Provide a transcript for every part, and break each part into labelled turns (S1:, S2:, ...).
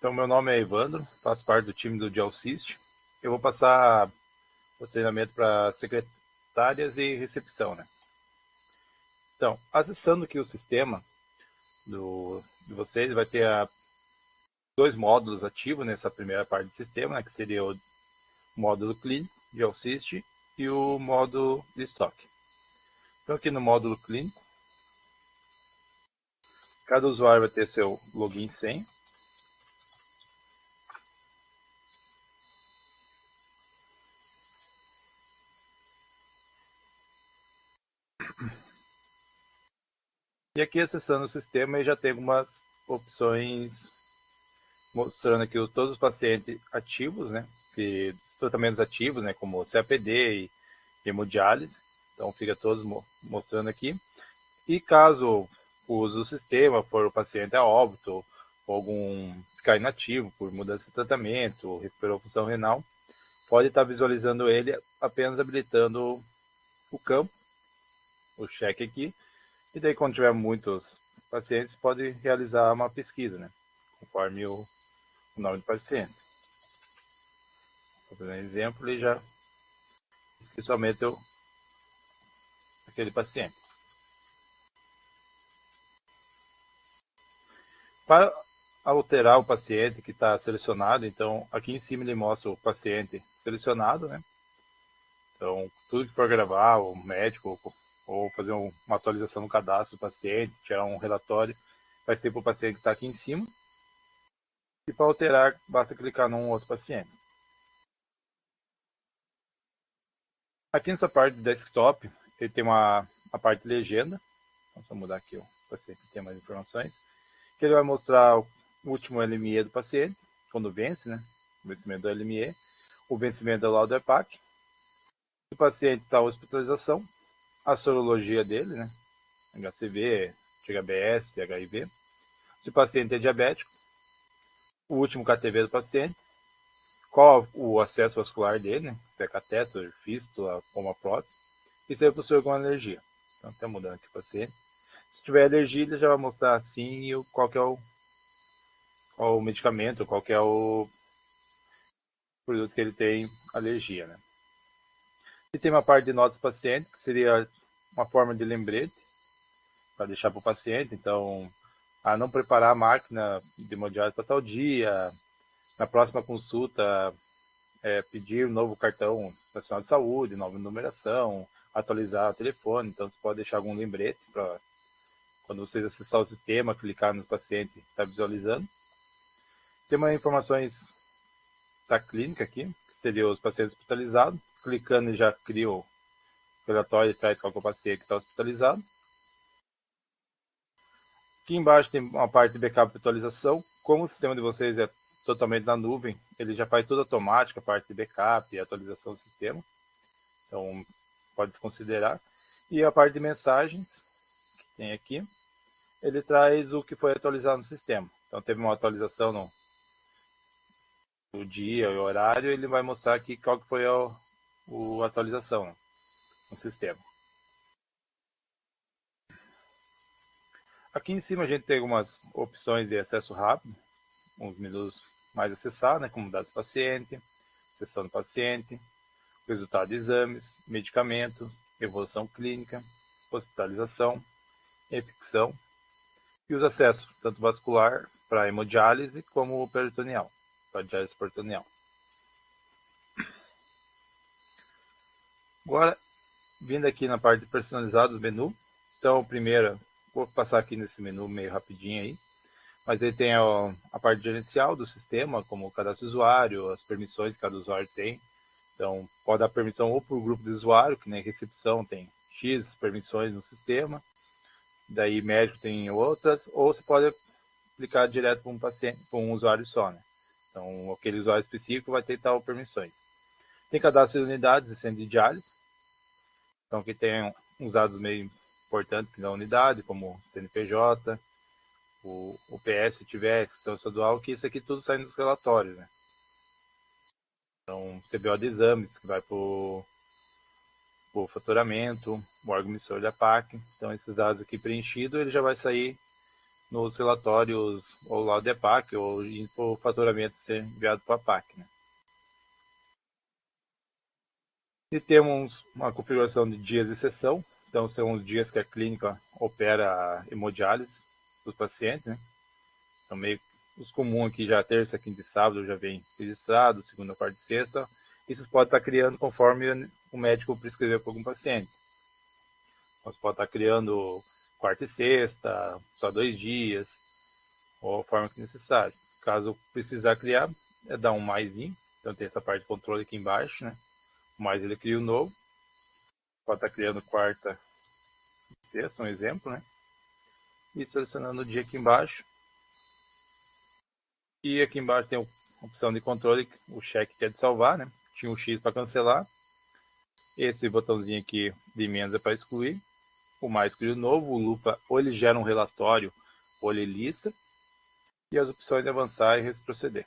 S1: Então, meu nome é Evandro, faço parte do time do Geossist. Eu vou passar o treinamento para secretárias e recepção, né? Então, acessando aqui o sistema de vocês, vai ter dois módulos ativos nessa primeira parte do sistema, né, que seria o módulo clínico, Geossist, e o módulo de estoque. Então, aqui no módulo clínico, cada usuário vai ter seu login e senha. E aqui, acessando o sistema, já tem algumas opções mostrando aqui todos os pacientes ativos, né? E tratamentos ativos, né? Como CAPD e hemodiálise. Então, fica todos mostrando aqui. E caso o uso do sistema for o paciente a óbito, ou algum ficar inativo por mudança de tratamento, recuperou função renal, pode estar visualizando ele apenas habilitando o campo, o cheque aqui, e daí quando tiver muitos pacientes, pode realizar uma pesquisa, né? Conforme o nome do paciente. Só para dar um exemplo, ele já somente aquele paciente. Para alterar o paciente que está selecionado, então aqui em cima ele mostra o paciente selecionado, né? Então, tudo que for gravar, o médico, ou fazer uma atualização no cadastro do paciente, tirar um relatório, vai ser para o paciente que está aqui em cima. E para alterar, basta clicar num outro paciente. Aqui nessa parte do desktop, ele tem a parte de legenda. Então, só mudar aqui o paciente que tem mais informações. Que ele vai mostrar o último LME do paciente, quando vence, né? O vencimento do LME, o vencimento do laudo EPAC. Se o paciente está em hospitalização, a sorologia dele, né? HCV, THBS, HIV. Se o paciente é diabético, o último KTV do paciente, qual o acesso vascular dele, né? Se é catéter, fístula ou uma prótese, e se ele possui alguma alergia. Então, está mudando aqui o paciente. Se tiver alergia, ele já vai mostrar assim qual que é qual o medicamento, qual que é o produto que ele tem alergia, né? E tem uma parte de notas do paciente, que seria uma forma de lembrete, para deixar para o paciente. Então, a não preparar a máquina de hemodiálise para tal dia, na próxima consulta, pedir um novo cartão nacional de saúde, nova numeração, atualizar o telefone. Então, você pode deixar algum lembrete para quando vocês acessar o sistema, clicar no paciente que está visualizando. Tem umas informações da clínica aqui, que seria os pacientes hospitalizados. Clicando, já cria o relatório e traz qual que é o paciente que está hospitalizado. Aqui embaixo tem uma parte de backup e atualização. Como o sistema de vocês é totalmente na nuvem, ele já faz tudo automático, a parte de backup e atualização do sistema. Então, pode se considerar. E a parte de mensagens, que tem aqui, ele traz o que foi atualizado no sistema. Então, teve uma atualização no dia e horário, ele vai mostrar aqui qual que foi a atualização no sistema. Aqui em cima a gente tem algumas opções de acesso rápido, uns menus mais acessados, né, como dados do paciente, sessão do paciente, resultado de exames, medicamentos, evolução clínica, hospitalização, infecção e os acessos, tanto vascular para hemodiálise como peritoneal, para diálise peritoneal. Agora, vindo aqui na parte de personalizados menu, então primeiro, vou passar aqui nesse menu meio rapidinho aí, mas ele tem a parte gerencial do sistema, como o cadastro do usuário, as permissões que cada usuário tem. Então, pode dar permissão ou para o grupo de usuário, que nem recepção tem X permissões no sistema, daí médico tem outras, ou você pode aplicar direto para um paciente, para um usuário só, né? Então, aquele usuário específico vai ter tal permissões. Tem cadastro de unidades e centro de diálise, então aqui tem uns dados meio importantes da unidade, como CNPJ, o PS, se tiver, inscrição estadual, que isso aqui tudo sai nos relatórios, né? Então, CBO de exames, que vai para o faturamento, o órgão emissor da PAC. Então, esses dados aqui preenchidos, ele já vai sair nos relatórios ou lá do EPAC ou o faturamento ser enviado para a PAC, né? E temos uma configuração de dias de sessão, então são os dias que a clínica opera a hemodiálise dos pacientes, né? Então meio os comuns aqui já terça, quinta e sábado já vem registrado, segunda, quarta e sexta. Isso pode estar criando conforme o médico prescreveu para algum paciente. Você pode estar criando quarta e sexta, só 2 dias, ou a forma que necessário. Caso precisar criar, é dar um maisinho. Então tem essa parte de controle aqui embaixo, né? O mais ele cria o novo. Pode estar criando quarta e sexta, um exemplo, né? E selecionando o dia aqui embaixo. E aqui embaixo tem a opção de controle, o check que é de salvar, né? Tinha um X para cancelar. Esse botãozinho aqui de menos é para excluir. O mais cria o novo. O lupa ou ele gera um relatório ou ele lista. E as opções de avançar e retroceder.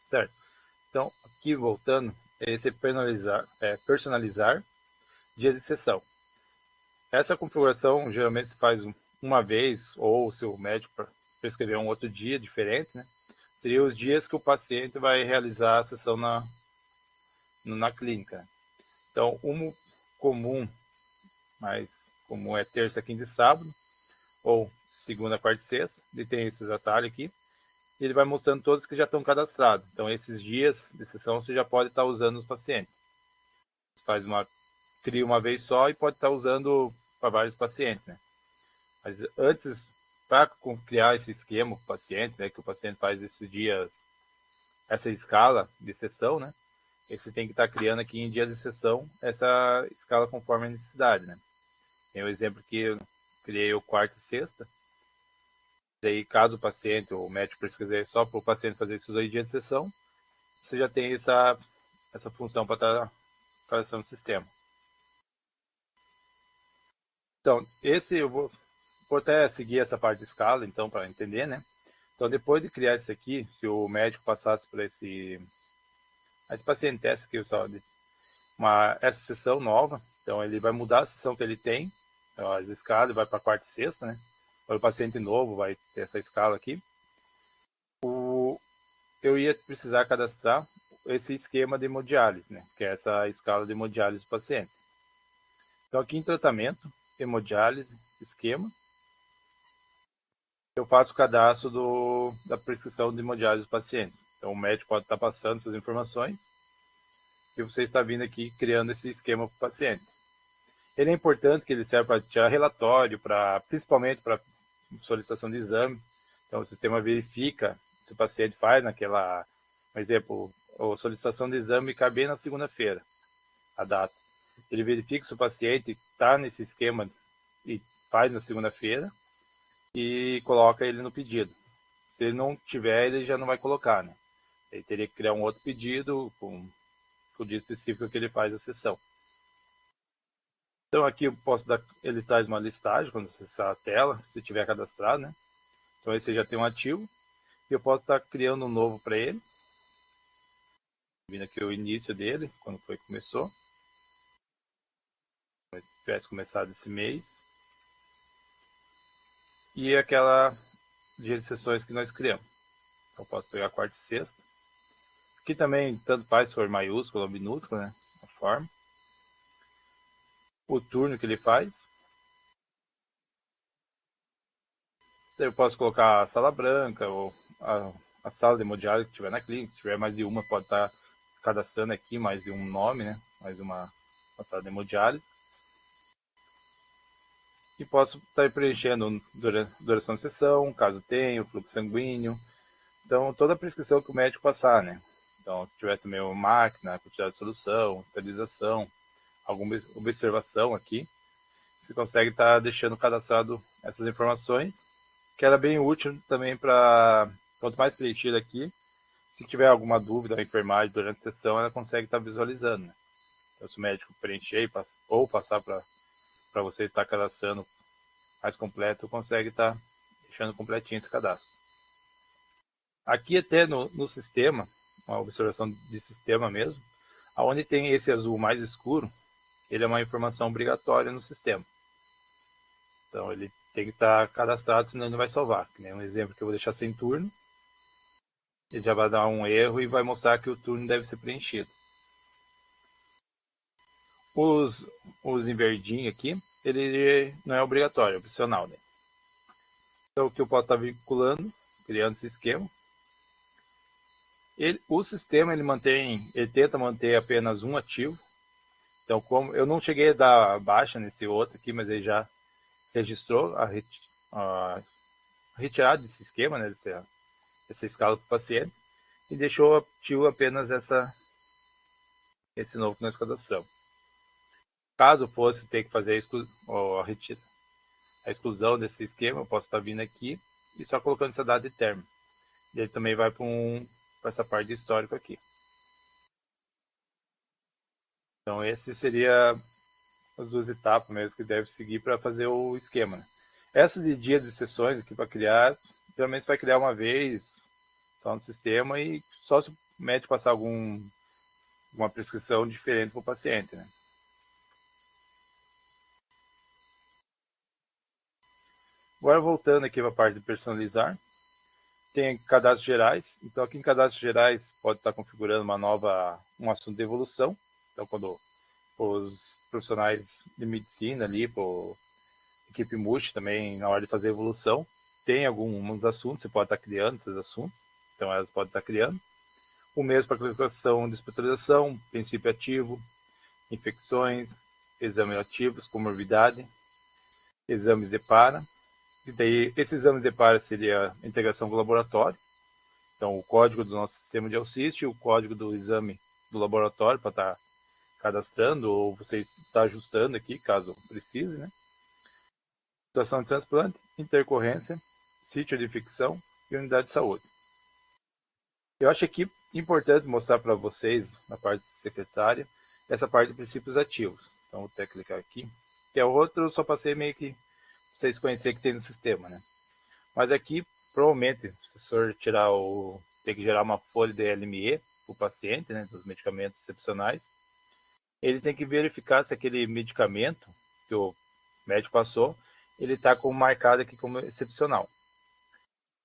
S1: Certo? Então, aqui voltando, esse personalizar dias de sessão. Essa configuração geralmente se faz uma vez, ou se o médico prescrever um outro dia diferente, né? Seria os dias que o paciente vai realizar a sessão na clínica. Então, um comum, mais comum é terça, quinta e sábado, ou segunda, quarta e sexta. Ele tem esses atalhos aqui. Ele vai mostrando todos que já estão cadastrados. Então, esses dias de sessão você já pode estar usando os pacientes. Você cria uma vez só e pode estar usando para vários pacientes, né? Mas antes, para criar esse esquema para o paciente, né, que o paciente faz esses dias, essa escala de sessão, né? Você tem que estar criando aqui em dias de sessão essa escala conforme a necessidade, né? Tem o exemplo que eu criei o quarta e sexta. Daí, caso o paciente ou o médico precise só para o paciente fazer esses 8 dias de sessão, você já tem essa função para estar cadastrando no sistema. Então, eu vou até seguir essa parte de escala, então, para entender, né? Então, depois de criar isso aqui, se o médico passasse para esse paciente teste aqui, essa sessão nova, então ele vai mudar a sessão que ele tem, então, as escalas, vai para a quarta e sexta, né? Para o paciente novo, vai ter essa escala aqui. Eu ia precisar cadastrar esse esquema de hemodiálise, né? Que é essa escala de hemodiálise do paciente. Então, aqui em tratamento, hemodiálise, esquema, eu faço o cadastro da prescrição de hemodiálise do paciente. Então, o médico pode estar passando essas informações e você está vindo aqui criando esse esquema para o paciente. Ele é importante que ele serve para tirar relatório, principalmente para solicitação de exame. Então, o sistema verifica se o paciente faz por exemplo, a solicitação de exame cabe na segunda-feira, a data. Ele verifica se o paciente está nesse esquema e faz na segunda-feira e coloca ele no pedido. Se ele não tiver, ele já não vai colocar, né? Ele teria que criar um outro pedido com o dia específico que ele faz a sessão. Então aqui ele traz uma listagem quando acessar a tela, se tiver cadastrado, né? Então esse já tem um ativo e eu posso estar criando um novo para ele. Vindo aqui o início dele, quando começou. Se tivesse começado esse mês. E aquela dia de sessões que nós criamos. Então posso pegar quarta e sexta. Aqui também, tanto faz se for maiúsculo ou minúsculo, né? A forma. O turno que ele faz. Eu posso colocar a sala branca ou a sala de hemodiálise que tiver na clínica. Se tiver mais de uma, pode estar cadastrando aqui mais de um nome, né? Mais uma sala de hemodiálise. E posso estar preenchendo duração de sessão, caso tenha, o fluxo sanguíneo. Então, toda a prescrição que o médico passar, né? Então, se tiver também uma máquina, quantidade de solução, esterilização, alguma observação aqui, você consegue estar deixando cadastrado essas informações, que era bem útil também para, quanto mais preenchido aqui, se tiver alguma dúvida a enfermagem durante a sessão, ela consegue estar visualizando, né? Então, se o médico preencher ou passar para você estar cadastrando mais completo, consegue estar deixando completinho esse cadastro. Aqui até no sistema, uma observação de sistema mesmo, Aonde tem esse azul mais escuro, ele é uma informação obrigatória no sistema. Então ele tem que estar cadastrado, senão ele não vai salvar. Que nem um exemplo que eu vou deixar sem turno. Ele já vai dar um erro e vai mostrar que o turno deve ser preenchido. Os em verdinho aqui, ele não é obrigatório, é opcional, né? Então o que eu posso estar vinculando, criando esse esquema. O sistema ele tenta manter apenas um ativo. Então, como eu não cheguei a dar baixa nesse outro aqui, mas ele já registrou a retirada desse esquema, né, essa escala para o paciente, e deixou ativo apenas esse novo que nós cadastramos. Caso fosse ter que fazer a exclusão desse esquema, eu posso estar vindo aqui e só colocando essa data de término. Ele também vai para essa parte de histórico aqui. Então, esse seria as duas etapas mesmo que deve seguir para fazer o esquema. Essa de dia de sessões aqui para criar, geralmente você vai criar uma vez só no sistema e só se o médico passar uma prescrição diferente para o paciente, né? Agora voltando aqui para a parte de personalizar, tem cadastros gerais. Então aqui em cadastros gerais pode estar configurando um assunto de evolução. Então quando os profissionais de medicina ali, por equipe multi também, na hora de fazer evolução, tem alguns assuntos, você pode estar criando esses assuntos, então elas podem estar criando. O mesmo para classificação de hospitalização, princípio ativo, infecções, exames ativos, comorbidade, exames de para. E daí, esse exame de para seria a integração com o laboratório. Então, o código do nosso sistema de Alciste e o código do exame do laboratório para estar cadastrando ou você está ajustando aqui, caso precise, né? Situação de transplante, intercorrência, sítio de infecção e unidade de saúde. Eu acho aqui importante mostrar para vocês, na parte secretária, essa parte de princípios ativos. Então, vou até clicar aqui. Que é o outro, eu só passei meio que vocês conhecerem que tem no sistema, né? Mas aqui, provavelmente, se o senhor tem que gerar uma folha de LME para o paciente, né, dos medicamentos excepcionais, ele tem que verificar se aquele medicamento que o médico passou, ele está marcado aqui como excepcional.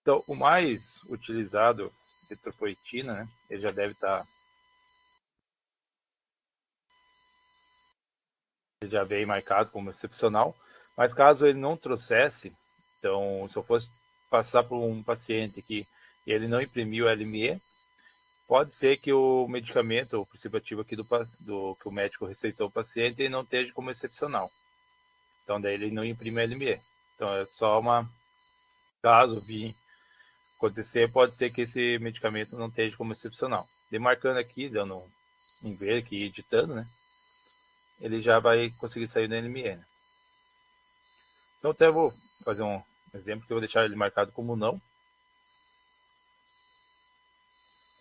S1: Então, o mais utilizado, eritropoetina, né, ele já deve estar... ele já veio marcado como excepcional, mas caso ele não trouxesse, então, se eu fosse passar por um paciente que ele não imprimiu o LME, pode ser que o medicamento, o princípio ativo aqui que o médico receitou ao paciente, ele não esteja como excepcional. Então, daí ele não imprime o LME. Então, é só caso vir acontecer, pode ser que esse medicamento não esteja como excepcional. Demarcando aqui, dando um ver aqui, editando, né? Ele já vai conseguir sair do LME. Né? Então, até vou fazer um exemplo que eu vou deixar ele marcado como não.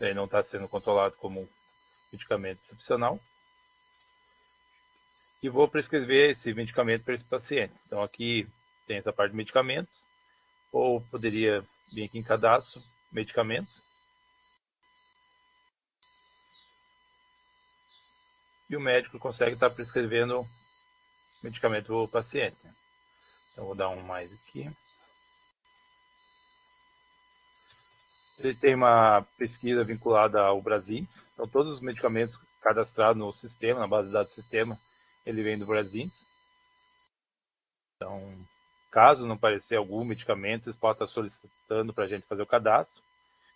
S1: Ele não está sendo controlado como medicamento excepcional. E vou prescrever esse medicamento para esse paciente. Então, aqui tem essa parte de medicamentos. Ou poderia vir aqui em cadastro, medicamentos. E o médico consegue estar prescrevendo medicamento para o paciente. Então, vou dar um mais aqui. Ele tem uma pesquisa vinculada ao Brasins. Então, todos os medicamentos cadastrados no sistema, na base de dados do sistema, ele vem do Brasins. Então, caso não aparecer algum medicamento, eles podem estar solicitando para a gente fazer o cadastro.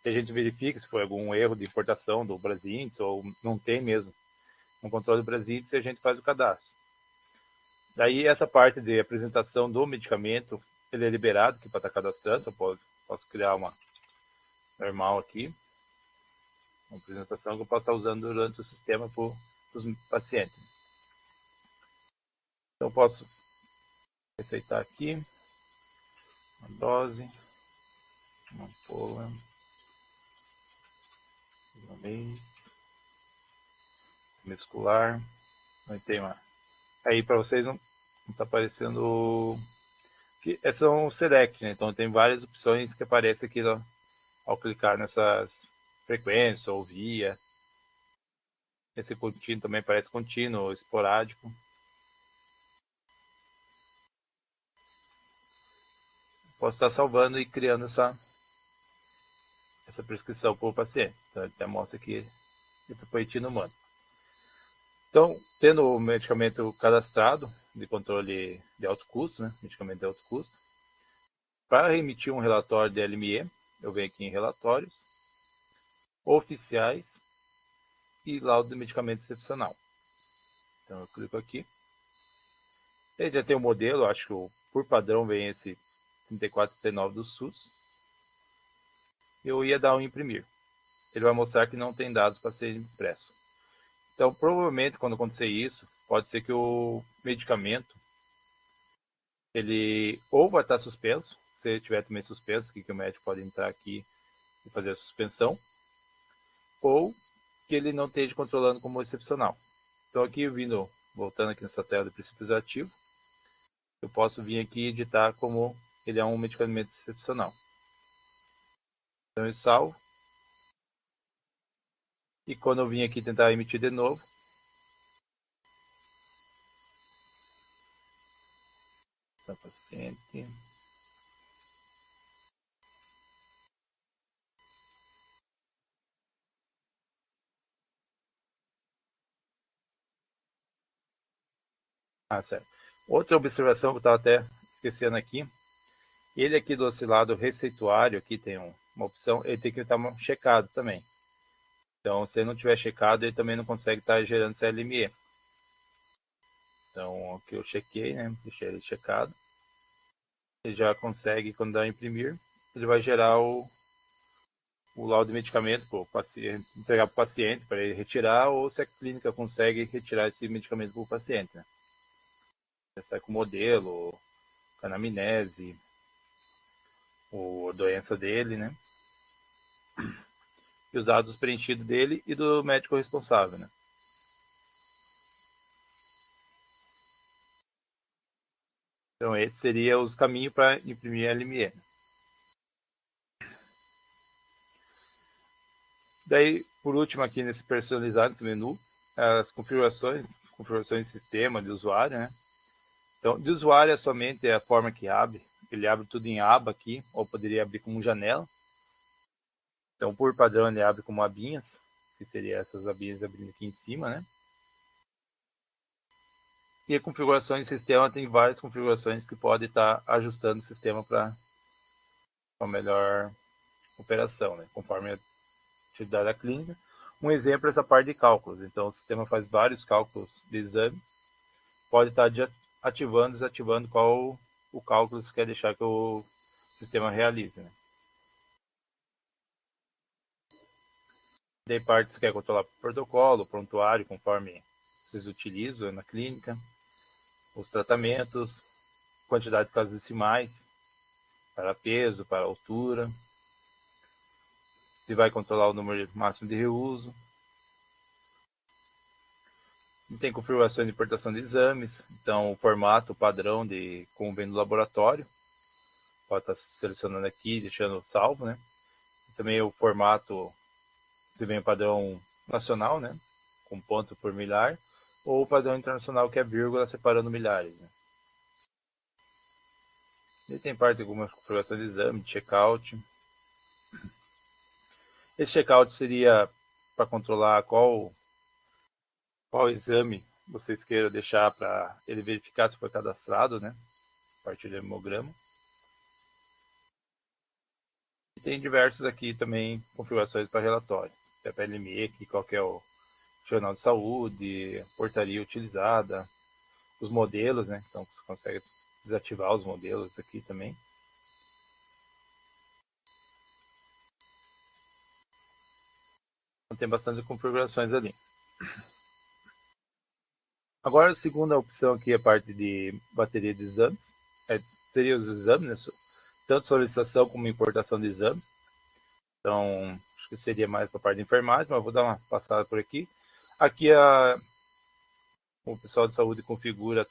S1: E a gente verifica se foi algum erro de importação do Brasins ou não tem mesmo no controle do Brasins e a gente faz o cadastro. Daí, essa parte de apresentação do medicamento, ele é liberado aqui para estar cadastrando. Eu posso criar uma normal aqui, uma apresentação que eu posso estar usando durante o sistema para os pacientes. Então, eu posso receitar aqui uma dose, uma ampola, uma vez, muscular, não tem uma. Aí para vocês não está aparecendo que são um select, né? Então tem várias opções que aparecem aqui ao clicar nessas frequências ou via. Esse contínuo também parece contínuo, esporádico. Posso estar salvando e criando essa prescrição para o paciente. Então, ele até mostra aqui etopoetina humana. Então, tendo o medicamento cadastrado de controle de alto custo, né, medicamento de alto custo, para emitir um relatório de LME, eu venho aqui em relatórios, oficiais e laudo de medicamento excepcional. Então, eu clico aqui. Ele já tem o modelo, acho que por padrão vem esse 3439 do SUS. Eu ia dar um imprimir. Ele vai mostrar que não tem dados para ser impresso. Então, provavelmente, quando acontecer isso, pode ser que o medicamento ele ou vai estar suspenso, se ele estiver também suspenso, que o médico pode entrar aqui e fazer a suspensão, ou que ele não esteja controlando como excepcional. Então, aqui, voltando aqui nessa tela de princípios ativos, eu posso vir aqui e editar como ele é um medicamento excepcional. Então, eu salvo. E quando eu vim aqui tentar emitir de novo, paciente. Certo. Outra observação que eu estava até esquecendo aqui, ele aqui do lado receituário, aqui tem uma opção, ele tem que estar checado também. Então, se ele não tiver checado, ele também não consegue estar gerando CLME. Então, aqui eu chequei, né? Deixei ele checado. Ele já consegue, quando dá imprimir, ele vai gerar o laudo de medicamento para o paciente, entregar para o paciente para ele retirar, ou se a clínica consegue retirar esse medicamento para o paciente, né? Você sai com o modelo, com a anamnese, a doença dele, né? E os dados preenchidos dele e do médico responsável, né? Então, esse seria os caminhos para imprimir LME. Daí, por último, aqui nesse personalizado, nesse menu, as configurações de sistema, de usuário, né? Então, de usuário é somente a forma que abre. Ele abre tudo em aba aqui, ou poderia abrir como janela. Então, por padrão, ele abre como abinhas, que seria essas abinhas abrindo aqui em cima, né? E a configuração de sistema tem várias configurações que pode estar ajustando o sistema para uma melhor operação, né? Conforme a atividade da clínica. Um exemplo é essa parte de cálculos. Então, o sistema faz vários cálculos de exames. Pode estar ativando e desativando qual o cálculo que quer deixar que o sistema realize, né? Daí parte você quer controlar o protocolo, o prontuário, conforme vocês utilizam na clínica, os tratamentos, quantidade de casas decimais, para peso, para altura, se vai controlar o número máximo de reuso. E tem configuração de importação de exames, então o formato, o padrão como vem no laboratório, pode estar selecionando aqui, deixando salvo, né? E também o formato, se vem o padrão nacional, né? Com ponto por milhar, ou o padrão internacional, que é vírgula separando milhares, né? E tem parte de algumas configurações de exame, de checkout. Esse checkout seria para controlar qual exame vocês queiram deixar para ele verificar se foi cadastrado, né? A partir do hemograma. E tem diversos aqui também configurações para relatório. Até para LME, aqui qual que é o jornal de saúde, portaria utilizada, os modelos, né? Então você consegue desativar os modelos aqui também. Então, tem bastante configurações ali. Agora, a segunda opção aqui é a parte de bateria de exames. Seria os exames, né? Tanto solicitação como importação de exames. Então, acho que seria mais para a parte de enfermagem, mas vou dar uma passada por aqui. Aqui o pessoal de saúde configura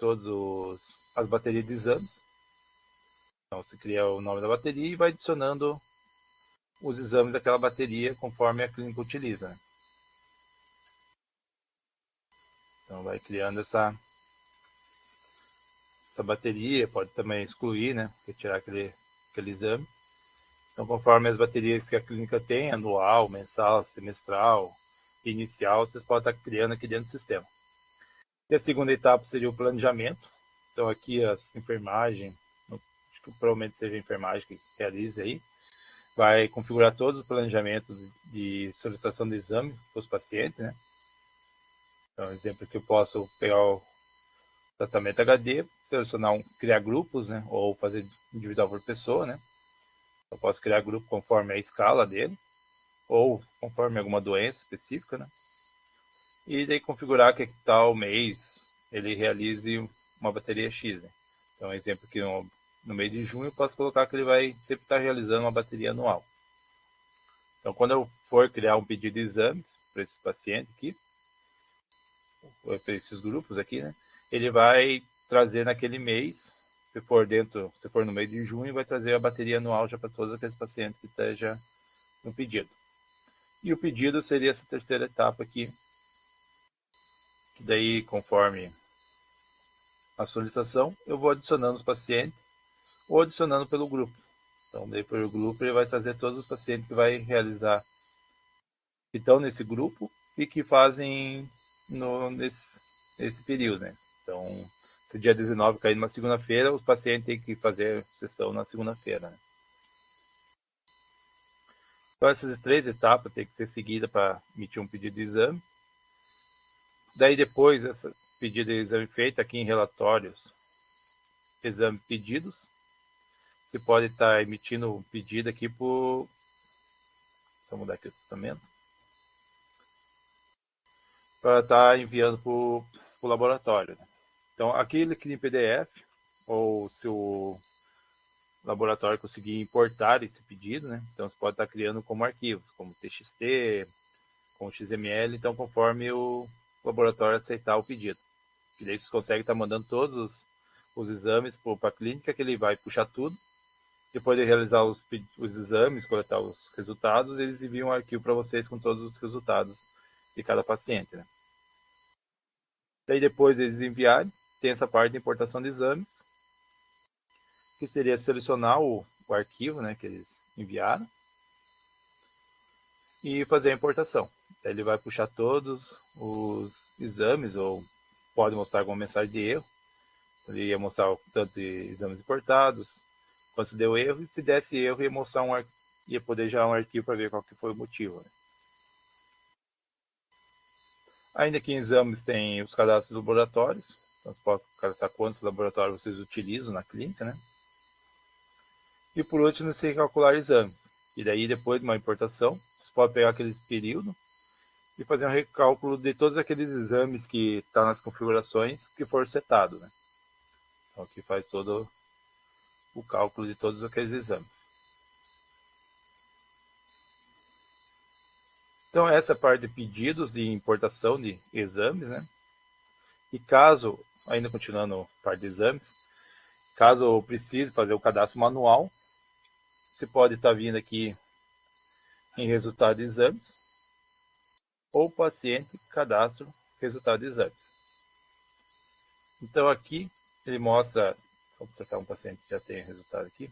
S1: as baterias de exames. Então, você cria o nome da bateria e vai adicionando os exames daquela bateria conforme a clínica utiliza, né? Então vai criando essa bateria, pode também excluir, né? Retirar aquele exame. Então, conforme as baterias que a clínica tem, anual, mensal, semestral, inicial, vocês podem estar criando aqui dentro do sistema. E a segunda etapa seria o planejamento. Então, aqui as enfermagens, acho que provavelmente seja a enfermagem que realize aí, vai configurar todos os planejamentos de solicitação de exame para os pacientes, né? Então, exemplo que eu posso pegar o tratamento HD, selecionar criar grupos, né? Ou fazer individual por pessoa, né? Eu posso criar grupo conforme a escala dele, ou conforme alguma doença específica, né? E daí configurar que tal mês ele realize uma bateria X, né? Então, exemplo que no mês de junho eu posso colocar que ele vai sempre estar realizando uma bateria anual. Então, quando eu for criar um pedido de exames para esse paciente aqui, para esses grupos aqui, né? Ele vai trazer naquele mês, se for no mês de junho, vai trazer a bateria anual já para todos aqueles pacientes que estejam no pedido. E o pedido seria essa terceira etapa aqui, que daí, conforme a solicitação, eu vou adicionando os pacientes ou adicionando pelo grupo. Então, daí pelo grupo ele vai trazer todos os pacientes que vai realizar, que estão nesse grupo e que fazem nesse período, né? Então, se dia 19 cair numa segunda-feira, os pacientes têm que fazer sessão na segunda-feira, né? Então, essas três etapas têm que ser seguidas para emitir um pedido de exame. Daí, depois, esse pedido de exame feito aqui em relatórios, exame pedidos, você pode estar emitindo um pedido aqui por... Só mudar aqui o tratamento. Para estar enviando para o laboratório, né? Então, aqui ele cria em PDF, ou se o laboratório conseguir importar esse pedido, né? Então, você pode estar criando como arquivos, como TXT, como XML, então, conforme o laboratório aceitar o pedido. E daí você consegue estar mandando todos os exames para a clínica, que ele vai puxar tudo. Depois de realizar os exames, coletar os resultados, eles enviam um arquivo para vocês com todos os resultados de cada paciente, né? Daí, depois eles enviarem, tem essa parte de importação de exames, que seria selecionar o arquivo, né, que eles enviaram e fazer a importação. Daí ele vai puxar todos os exames, ou pode mostrar alguma mensagem de erro. Ele ia mostrar o tanto de exames importados, quanto deu erro, e se desse erro ia mostrar ia poder gerar um arquivo para ver qual que foi o motivo, né? Ainda que em exames tem os cadastros de laboratórios, então você pode cadastrar quantos laboratórios vocês utilizam na clínica, né? E por último, você calcular exames. E daí, depois de uma importação, vocês podem pegar aquele período e fazer um recálculo de todos aqueles exames que estão nas configurações que foram setados, né? Então, aqui faz todo o cálculo de todos aqueles exames. Então, essa é a parte de pedidos e importação de exames, né? E caso, ainda continuando a parte de exames, caso precise fazer o cadastro manual, você pode estar vindo aqui em resultado de exames, ou paciente cadastro resultado de exames. Então aqui ele mostra, vou tratar um paciente que já tem resultado aqui.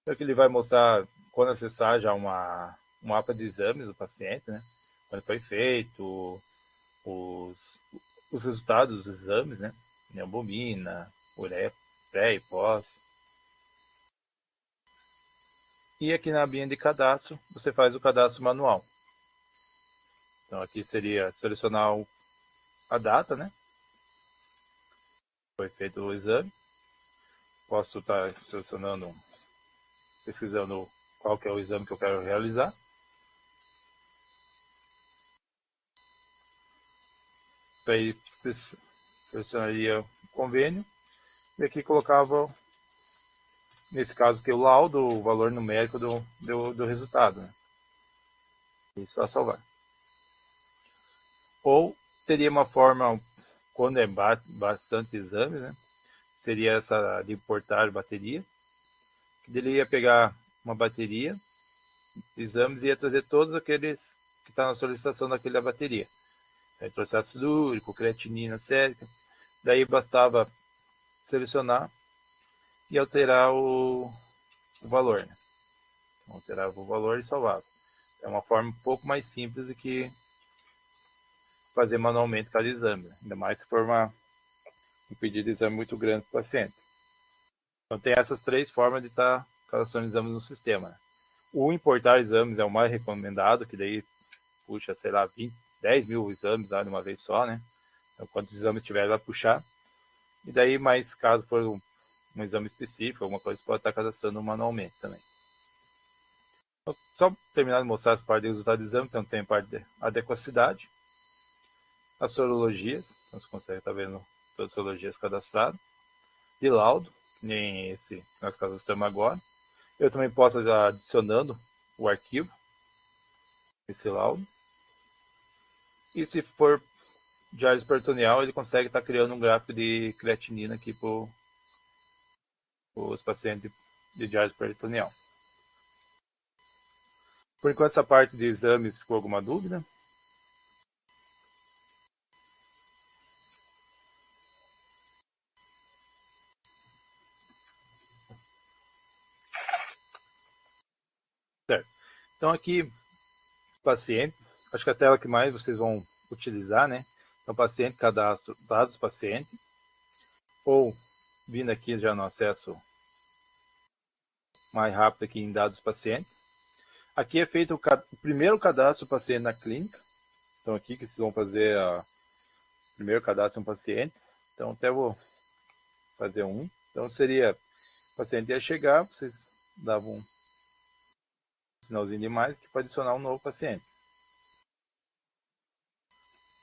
S1: Então aqui ele vai mostrar quando acessar já um mapa de exames do paciente, né? Quando foi feito, os resultados dos exames, né? Neobomina, ureia pré e pós. E aqui na abinha de cadastro, você faz o cadastro manual. Então aqui seria selecionar a data, né? Foi feito o exame. Posso estar selecionando, pesquisando qual que é o exame que eu quero realizar. Daí selecionaria o convênio e aqui colocava, nesse caso aqui, o laudo, o valor numérico do resultado, né? E só salvar. Ou teria uma forma, quando é bastante exames, né? Seria essa de importar bateria, que ele ia pegar uma bateria, exames, e ia trazer todos aqueles que estão na solicitação daquela bateria. trouxe ácido úrico, creatinina, sérica. Daí bastava selecionar e alterar o valor. Né? Alterava o valor e salvava. É uma forma um pouco mais simples do que fazer manualmente cada exame. Né? Ainda mais se for um pedido de exame muito grande para o paciente. Então tem essas três formas de estar cadastrando exames no sistema. Né? O importar exames é o mais recomendado, que daí puxa, sei lá, 10 mil exames lá de uma vez só, né? Então, quantos exames tiver, vai puxar. E daí, mais caso for um exame específico, alguma coisa, você pode estar cadastrando manualmente também. Então, só terminar de mostrar as partes de resultado do exame, então tem a parte de adequacidade, as sorologias, então você consegue estar vendo todas as sorologias cadastradas, de laudo, nem esse que nós cadastramos agora. Eu também posso estar adicionando o arquivo, esse laudo. E se for diálise peritoneal, ele consegue estar criando um gráfico de creatinina aqui para os pacientes de diálise peritoneal. Por enquanto, essa parte de exames, ficou alguma dúvida? Certo. Então aqui, paciente, acho que a tela que mais vocês vão utilizar, né? Então, paciente, cadastro, dados do paciente, ou vindo aqui já no acesso mais rápido aqui em dados do paciente. Aqui é feito o primeiro cadastro do paciente na clínica. Então aqui que vocês vão fazer o primeiro cadastro de um paciente. Então até vou fazer um. Então seria, o paciente ia chegar, vocês davam um sinalzinho de mais que para adicionar um novo paciente.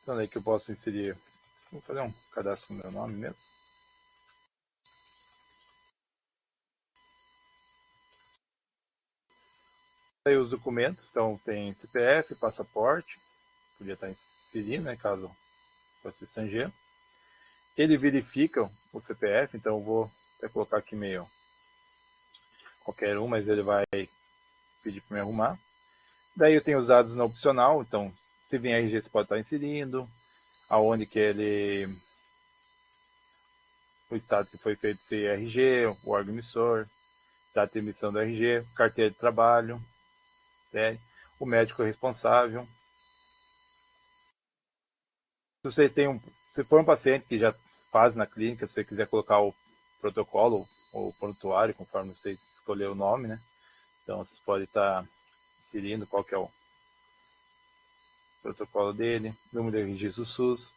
S1: Então aí que eu posso inserir, vou fazer um cadastro com o meu nome mesmo. Aí os documentos, então tem CPF, passaporte, podia estar inserindo, né, caso fosse estrangeiro. Ele verifica o CPF, então eu vou até colocar aqui meio qualquer um, mas ele vai pedir para me arrumar. Daí eu tenho os dados no opcional, então se vem RG você pode estar inserindo, aonde que ele, o estado que foi feito esse RG, o órgão emissor, data de emissão do RG, carteira de trabalho, né? O médico responsável. Se você tem se for um paciente que já faz na clínica, se você quiser colocar o protocolo ou o prontuário, conforme você escolher o nome, né? Então vocês podem estar inserindo qual que é o protocolo dele, número de registro do SUS,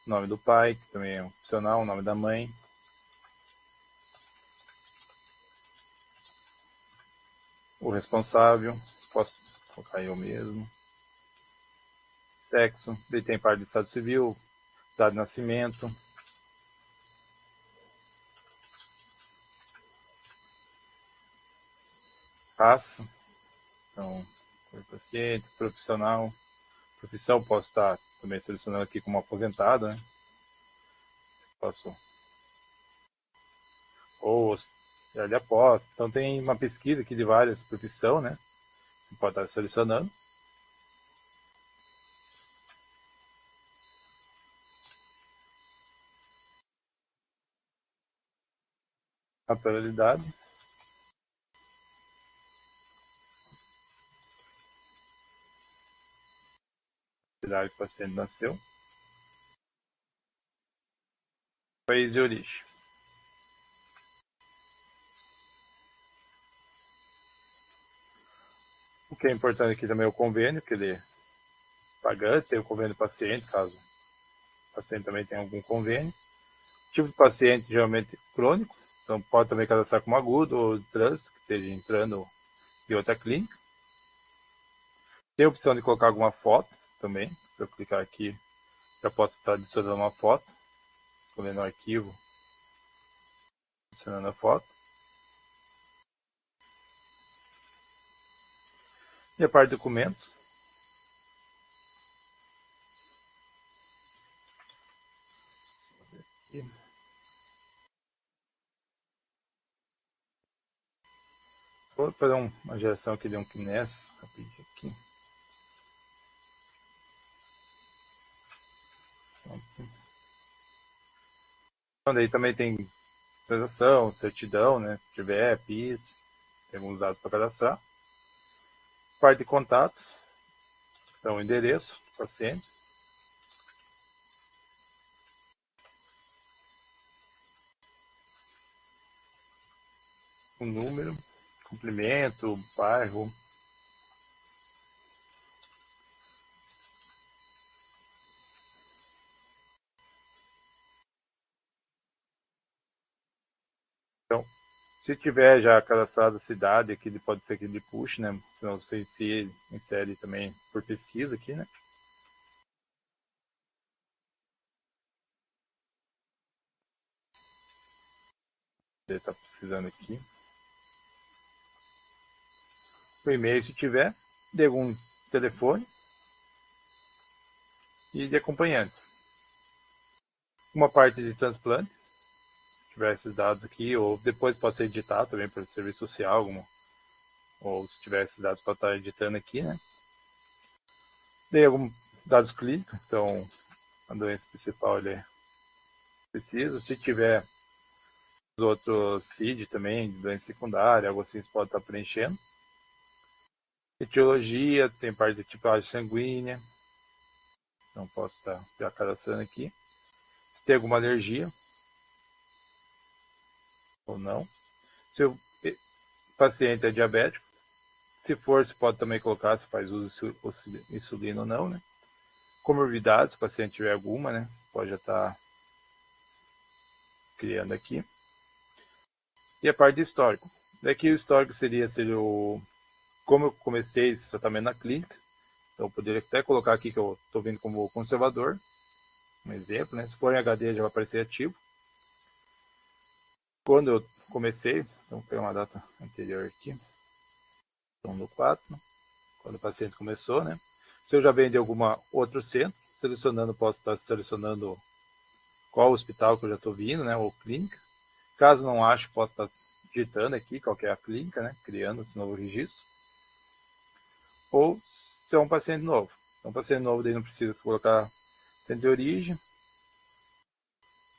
S1: nome do pai, que também é opcional, nome da mãe. O responsável, posso colocar eu mesmo. Sexo, ele tem parte do estado civil, data de nascimento. Raça, então, paciente, profissional. Profissão, posso estar também selecionando aqui como aposentado, né? Posso. Ou ele aposta. Então tem uma pesquisa aqui de várias profissões, né? Você pode estar selecionando. Naturalidade. Cidade que o paciente nasceu. País de origem. O que é importante aqui também é o convênio, que ele é pagante, tem o convênio do paciente, caso o paciente também tenha algum convênio. Tipo de paciente geralmente crônico, então pode também cadastrar como agudo ou de trânsito, que esteja entrando de outra clínica. Tem a opção de colocar alguma foto também. Se eu clicar aqui, já posso estar adicionando uma foto, escolhendo o arquivo, adicionando a foto. E a parte de documentos. Vou fazer uma geração aqui de um Kines, rapidinho aqui. Então, daí também tem transação, certidão, né? Se tiver, PIS, tem alguns dados para cadastrar. Parte de contatos, então o endereço do paciente. O número, complemento, bairro. Então, se tiver já cadastrado a cidade, aqui pode ser que ele puxe, né? Senão você se insere também por pesquisa aqui, né? Ele está pesquisando aqui. O e-mail, se tiver, de algum telefone e de acompanhante. Uma parte de transplante, se tiver esses dados aqui, ou depois pode ser editado também pelo serviço social, ou se tiver esses dados para estar editando aqui, né? Dei alguns dados clínicos, então a doença principal ele precisa. Se tiver os outros CID também, doença secundária, algo assim, você pode estar preenchendo. Etiologia, tem parte de tipagem sanguínea, não posso estar já cadastrando aqui. Se tem alguma alergia ou não. Se o paciente é diabético, se for, você pode também colocar se faz uso de insulina ou não, né? Comorbidades, se o paciente tiver alguma, né? Você pode já estar criando aqui. E a parte de histórico. Daqui o histórico seria como eu comecei esse tratamento na clínica. Então eu poderia até colocar aqui que eu estou vindo como conservador. Um exemplo, né? Se for em HD já vai aparecer ativo. Quando eu comecei, então vou pegar uma data anterior aqui. Então no 4, quando o paciente começou, né? Se eu já venho de algum outro centro, selecionando, posso estar selecionando qual hospital que eu já estou vindo, né? Ou clínica. Caso não ache, posso estar digitando aqui qual é a clínica, né? Criando esse novo registro. Ou se é um paciente novo. Então, um paciente novo, daí não precisa colocar centro de origem.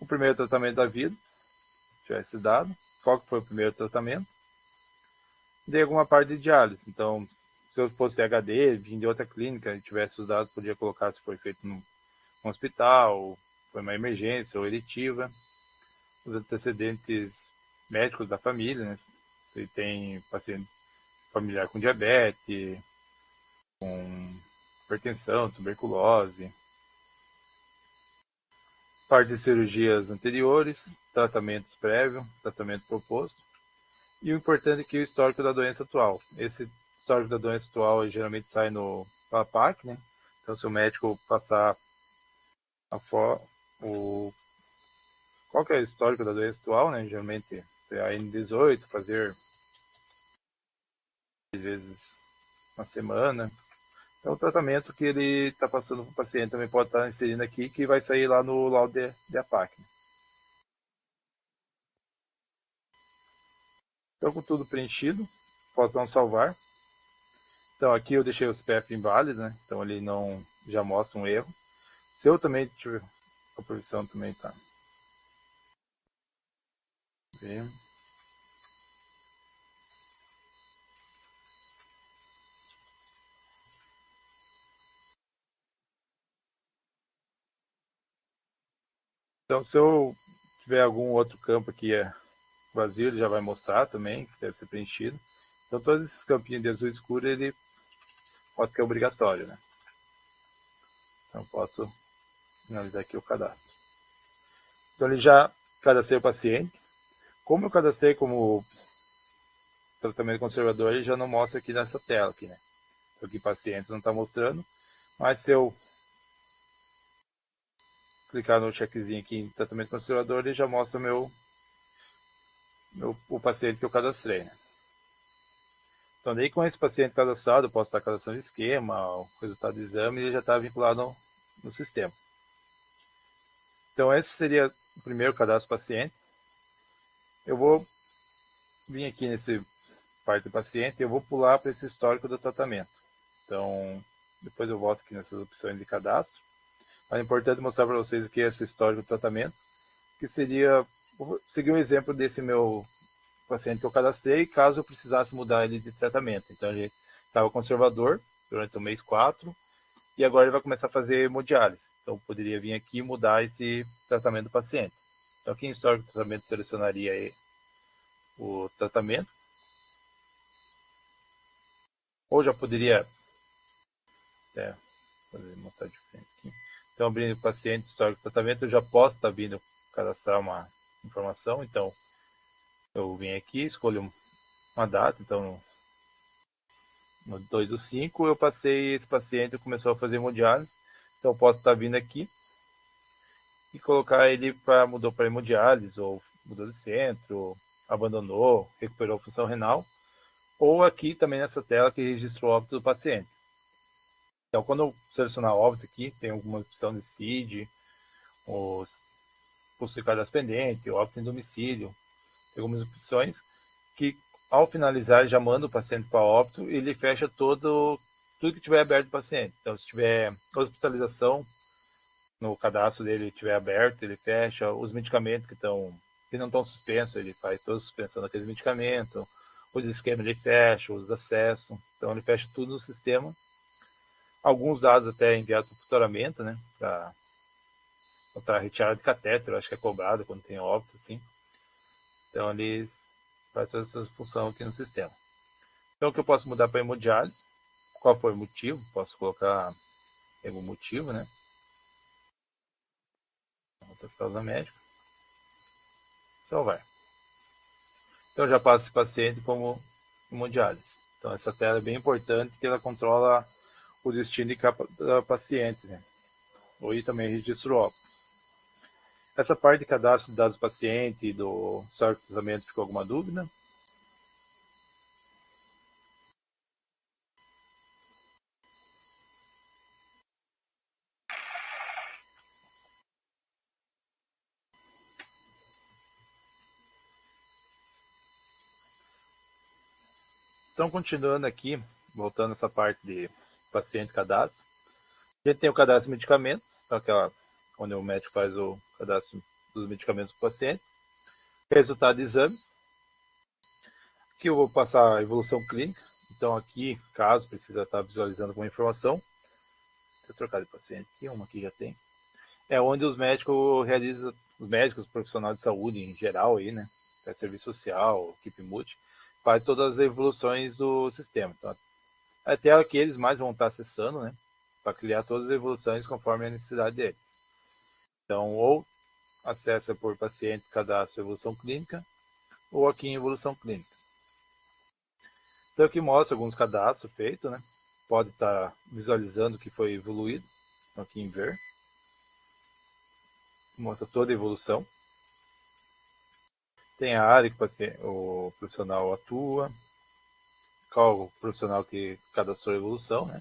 S1: O primeiro tratamento da vida, se tiver esse dado. Qual que foi o primeiro tratamento? Dei alguma parte de diálise. Então, se eu fosse HD, vim de outra clínica e tivesse os dados, podia colocar se foi feito num hospital, foi uma emergência ou eletiva. Os antecedentes médicos da família, né? Se tem paciente familiar com diabetes, com hipertensão, tuberculose, parte de cirurgias anteriores, tratamentos prévios, tratamento proposto, e o importante é que o histórico da doença atual. Esse histórico da doença atual geralmente sai no PAPAC, né? Então, se o médico passar qual que é o histórico da doença atual, né? Geralmente, se é a N18, fazer 3 vezes na semana. Então, o tratamento que ele está passando para o paciente também pode estar inserindo aqui, que vai sair lá no laudo de APAC. Então, com tudo preenchido, posso dar um salvar. Então, aqui eu deixei o CPF inválido, né? Então, ele não já mostra um erro. Se eu também tiver a posição também tá. Bem. Então, se eu tiver algum outro campo aqui vazio, ele já vai mostrar também, que deve ser preenchido. Então, todos esses campinhos de azul escuro, ele mostra que é obrigatório, né? Então, posso finalizar aqui o cadastro. Então, ele já cadastrei o paciente. Como eu cadastrei como tratamento conservador, ele já não mostra aqui nessa tela, aqui, né? Aqui pacientes não está mostrando, mas se eu clicar no checkzinho aqui em tratamento conservador, ele já mostra o paciente que eu cadastrei, né? Então, daí com esse paciente cadastrado, eu posso estar cadastrando esquema, o resultado do exame, ele já está vinculado no sistema. Então, esse seria o primeiro cadastro paciente. Eu vou vir aqui nesse parte do paciente e eu vou pular para esse histórico do tratamento. Então, depois eu volto aqui nessas opções de cadastro. Mas é importante mostrar para vocês aqui esse histórico do tratamento. que seria, vou seguir um exemplo desse meu paciente que eu cadastrei, caso eu precisasse mudar ele de tratamento. Então ele estava conservador durante o mês 4 e agora ele vai começar a fazer hemodiálise. Então eu poderia vir aqui e mudar esse tratamento do paciente. Então aqui em histórico de tratamento selecionaria aí o tratamento. Ou já poderia mostrar diferente aqui. Então abrindo o paciente, histórico de tratamento, eu já posso estar vindo cadastrar uma informação. Então eu vim aqui, escolho uma data, então no 2/5 eu passei esse paciente começou a fazer hemodiálise, então eu posso estar vindo aqui e colocar ele mudou para hemodiálise, ou mudou de centro, abandonou, recuperou a função renal, ou aqui também nessa tela que registrou o óbito do paciente. Então quando eu selecionar óbito aqui, tem alguma opção de CID, os possui cadastro pendente, óbito em domicílio, tem algumas opções que ao finalizar já manda o paciente para óbito e ele fecha tudo que tiver aberto do paciente. Então se tiver hospitalização no cadastro dele estiver aberto, ele fecha os medicamentos que não estão suspensos, ele faz toda a suspensão daqueles medicamentos, os esquemas ele fecha, os acessos, então ele fecha tudo no sistema. Alguns dados até enviados para o tutoramento, né, para retirada de catéter, eu acho que é cobrado quando tem óbito, assim. Então ele faz todas essas funções aqui no sistema. Então o que eu posso mudar para hemodiálise? Qual foi o motivo? Posso colocar algum motivo, né? Outras causas médicas. Salvar. Então eu já passo esse paciente como hemodiálise. Então essa tela é bem importante, que ela controla o destino de cada paciente, né? Ou também registro óbito. Essa parte de cadastro de dados do paciente e do histórico de tratamento, ficou alguma dúvida? Então, continuando aqui, voltando essa parte de paciente cadastro, a gente tem o cadastro de medicamentos, então onde o médico faz o cadastro dos medicamentos do paciente, resultado de exames, aqui eu vou passar a evolução clínica, então aqui, caso precisa estar visualizando alguma informação, deixa eu trocar de paciente aqui, uma aqui já tem, é onde os médicos realizam, os médicos, os profissionais de saúde em geral, aí, né, serviço social, equipe multi, faz todas as evoluções do sistema. Então, a tela que eles mais vão estar acessando, né, para criar todas as evoluções conforme a necessidade deles. Então, ou acessa por paciente, cadastro, evolução clínica, ou aqui em evolução clínica. Então, aqui mostra alguns cadastros feitos, né, pode estar visualizando o que foi evoluído, então, aqui em ver, mostra toda a evolução. Tem a área que o profissional atua, qual o profissional que cadastrou a evolução, né?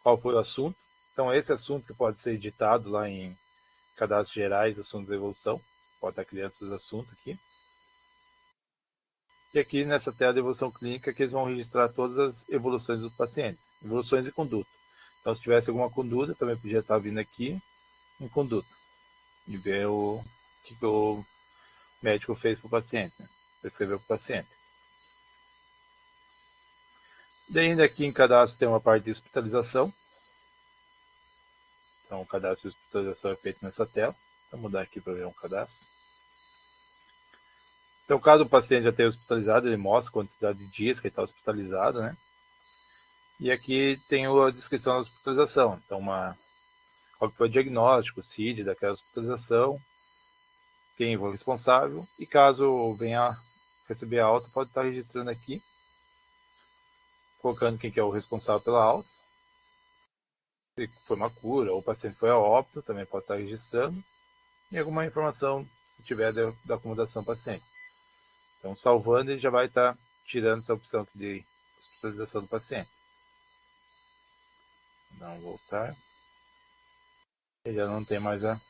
S1: Qual foi o assunto. Então, esse assunto que pode ser editado lá em cadastros gerais, assuntos da evolução, pode estar criando esses assuntos aqui. E aqui nessa tela de evolução clínica que eles vão registrar todas as evoluções do paciente, evoluções de conduta. Então, se tivesse alguma conduta, também podia estar vindo aqui em conduta e ver o que o médico fez para o paciente, né? Prescreveu para o paciente. Daí ainda aqui em cadastro tem uma parte de hospitalização. Então o cadastro de hospitalização é feito nessa tela. Vou mudar aqui para ver um cadastro. Então caso o paciente já tenha hospitalizado, ele mostra a quantidade de dias que ele está hospitalizado, né? E aqui tem a descrição da hospitalização. Então qual foi o diagnóstico, o CID daquela hospitalização, quem foi o responsável, e caso venha receber a alta, pode estar registrando aqui, colocando quem que é o responsável pela alta, se foi uma cura, ou o paciente foi a óbito, também pode estar registrando, e alguma informação, se tiver, da acomodação paciente. Então, salvando, ele já vai estar tirando essa opção aqui de hospitalização do paciente. Não voltar. Ele já não tem mais a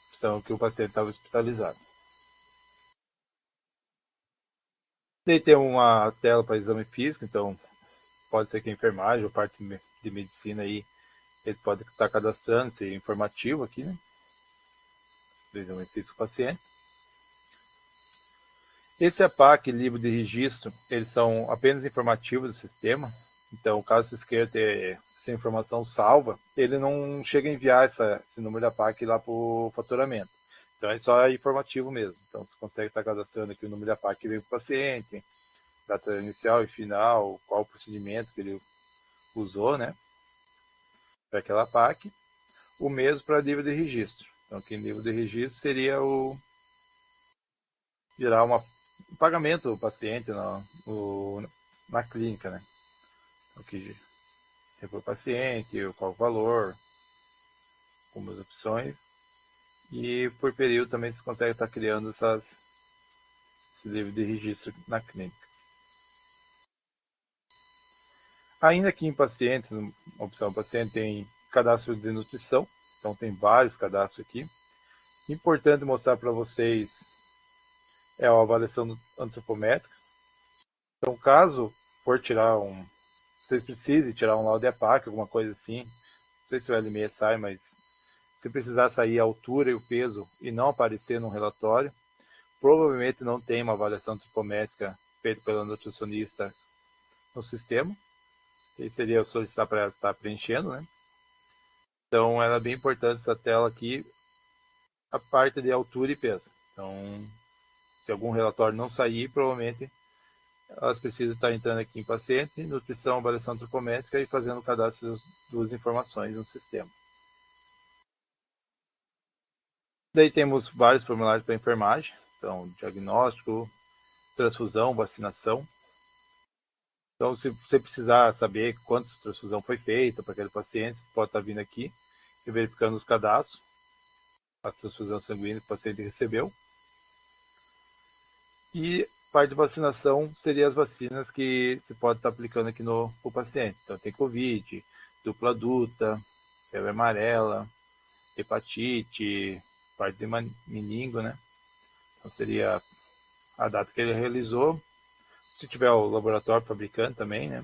S1: opção que o paciente estava hospitalizado. Daí tem uma tela para exame físico, então pode ser que a enfermagem ou parte de medicina aí, eles podem estar cadastrando esse informativo aqui, né? do exame físico do paciente. Esse APAC e livro de registro, eles são apenas informativos do sistema. Então, caso você queira ter essa informação salva, ele não chega a enviar esse número de APAC lá para o faturamento. Então, é só informativo mesmo. Então, você consegue estar cadastrando aqui o número de APAC que veio para o paciente, data inicial e final, qual o procedimento que ele usou, né? Para aquela APAC. O mesmo para livro de registro. Então, aqui em livro de registro seria gerar um pagamento do paciente na clínica, né? O que é para o paciente, qual o valor, algumas opções. E por período também você consegue estar criando esse livro de registro na clínica. Ainda aqui em pacientes, a opção paciente tem cadastro de nutrição, então tem vários cadastros aqui. Importante mostrar para vocês é a avaliação antropométrica. Então, caso for vocês precisem tirar um laudo de APAC, alguma coisa assim, não sei se o L6 sai, mas se precisar sair a altura e o peso e não aparecer no relatório, provavelmente não tem uma avaliação antropométrica feita pelo nutricionista no sistema. Que seria solicitar para ela estar preenchendo, né? Então, ela é bem importante essa tela aqui, a parte de altura e peso. Então, se algum relatório não sair, provavelmente elas precisam estar entrando aqui em paciente, nutrição, avaliação antropométrica e fazendo o cadastro das duas informações no sistema. Daí temos vários formulários para enfermagem, então diagnóstico, transfusão, vacinação. Então, se você precisar saber quantas transfusão foi feita para aquele paciente, você pode estar vindo aqui e verificando os cadastros, a transfusão sanguínea que o paciente recebeu. E parte de vacinação seria as vacinas que você pode estar aplicando aqui no paciente. Então, tem Covid, dupla adulta, febre amarela, hepatite, parte de meningo, né? Então, seria a data que ele realizou. Se tiver o laboratório fabricante também, né?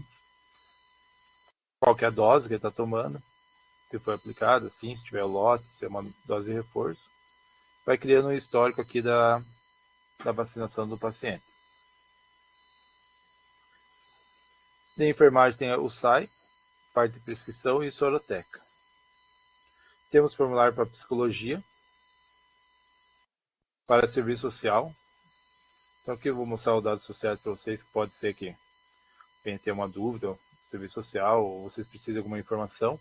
S1: Qual que é a dose que ele está tomando, se foi aplicado, assim, se tiver o lote, se é uma dose de reforço. Vai criando um histórico aqui da vacinação do paciente. Na enfermagem tem o SAI, parte de prescrição e soroteca. Temos formulário para psicologia, para serviço social. Então aqui eu vou mostrar o dado social para vocês, que pode ser que venha ter uma dúvida, serviço social, ou vocês precisam de alguma informação.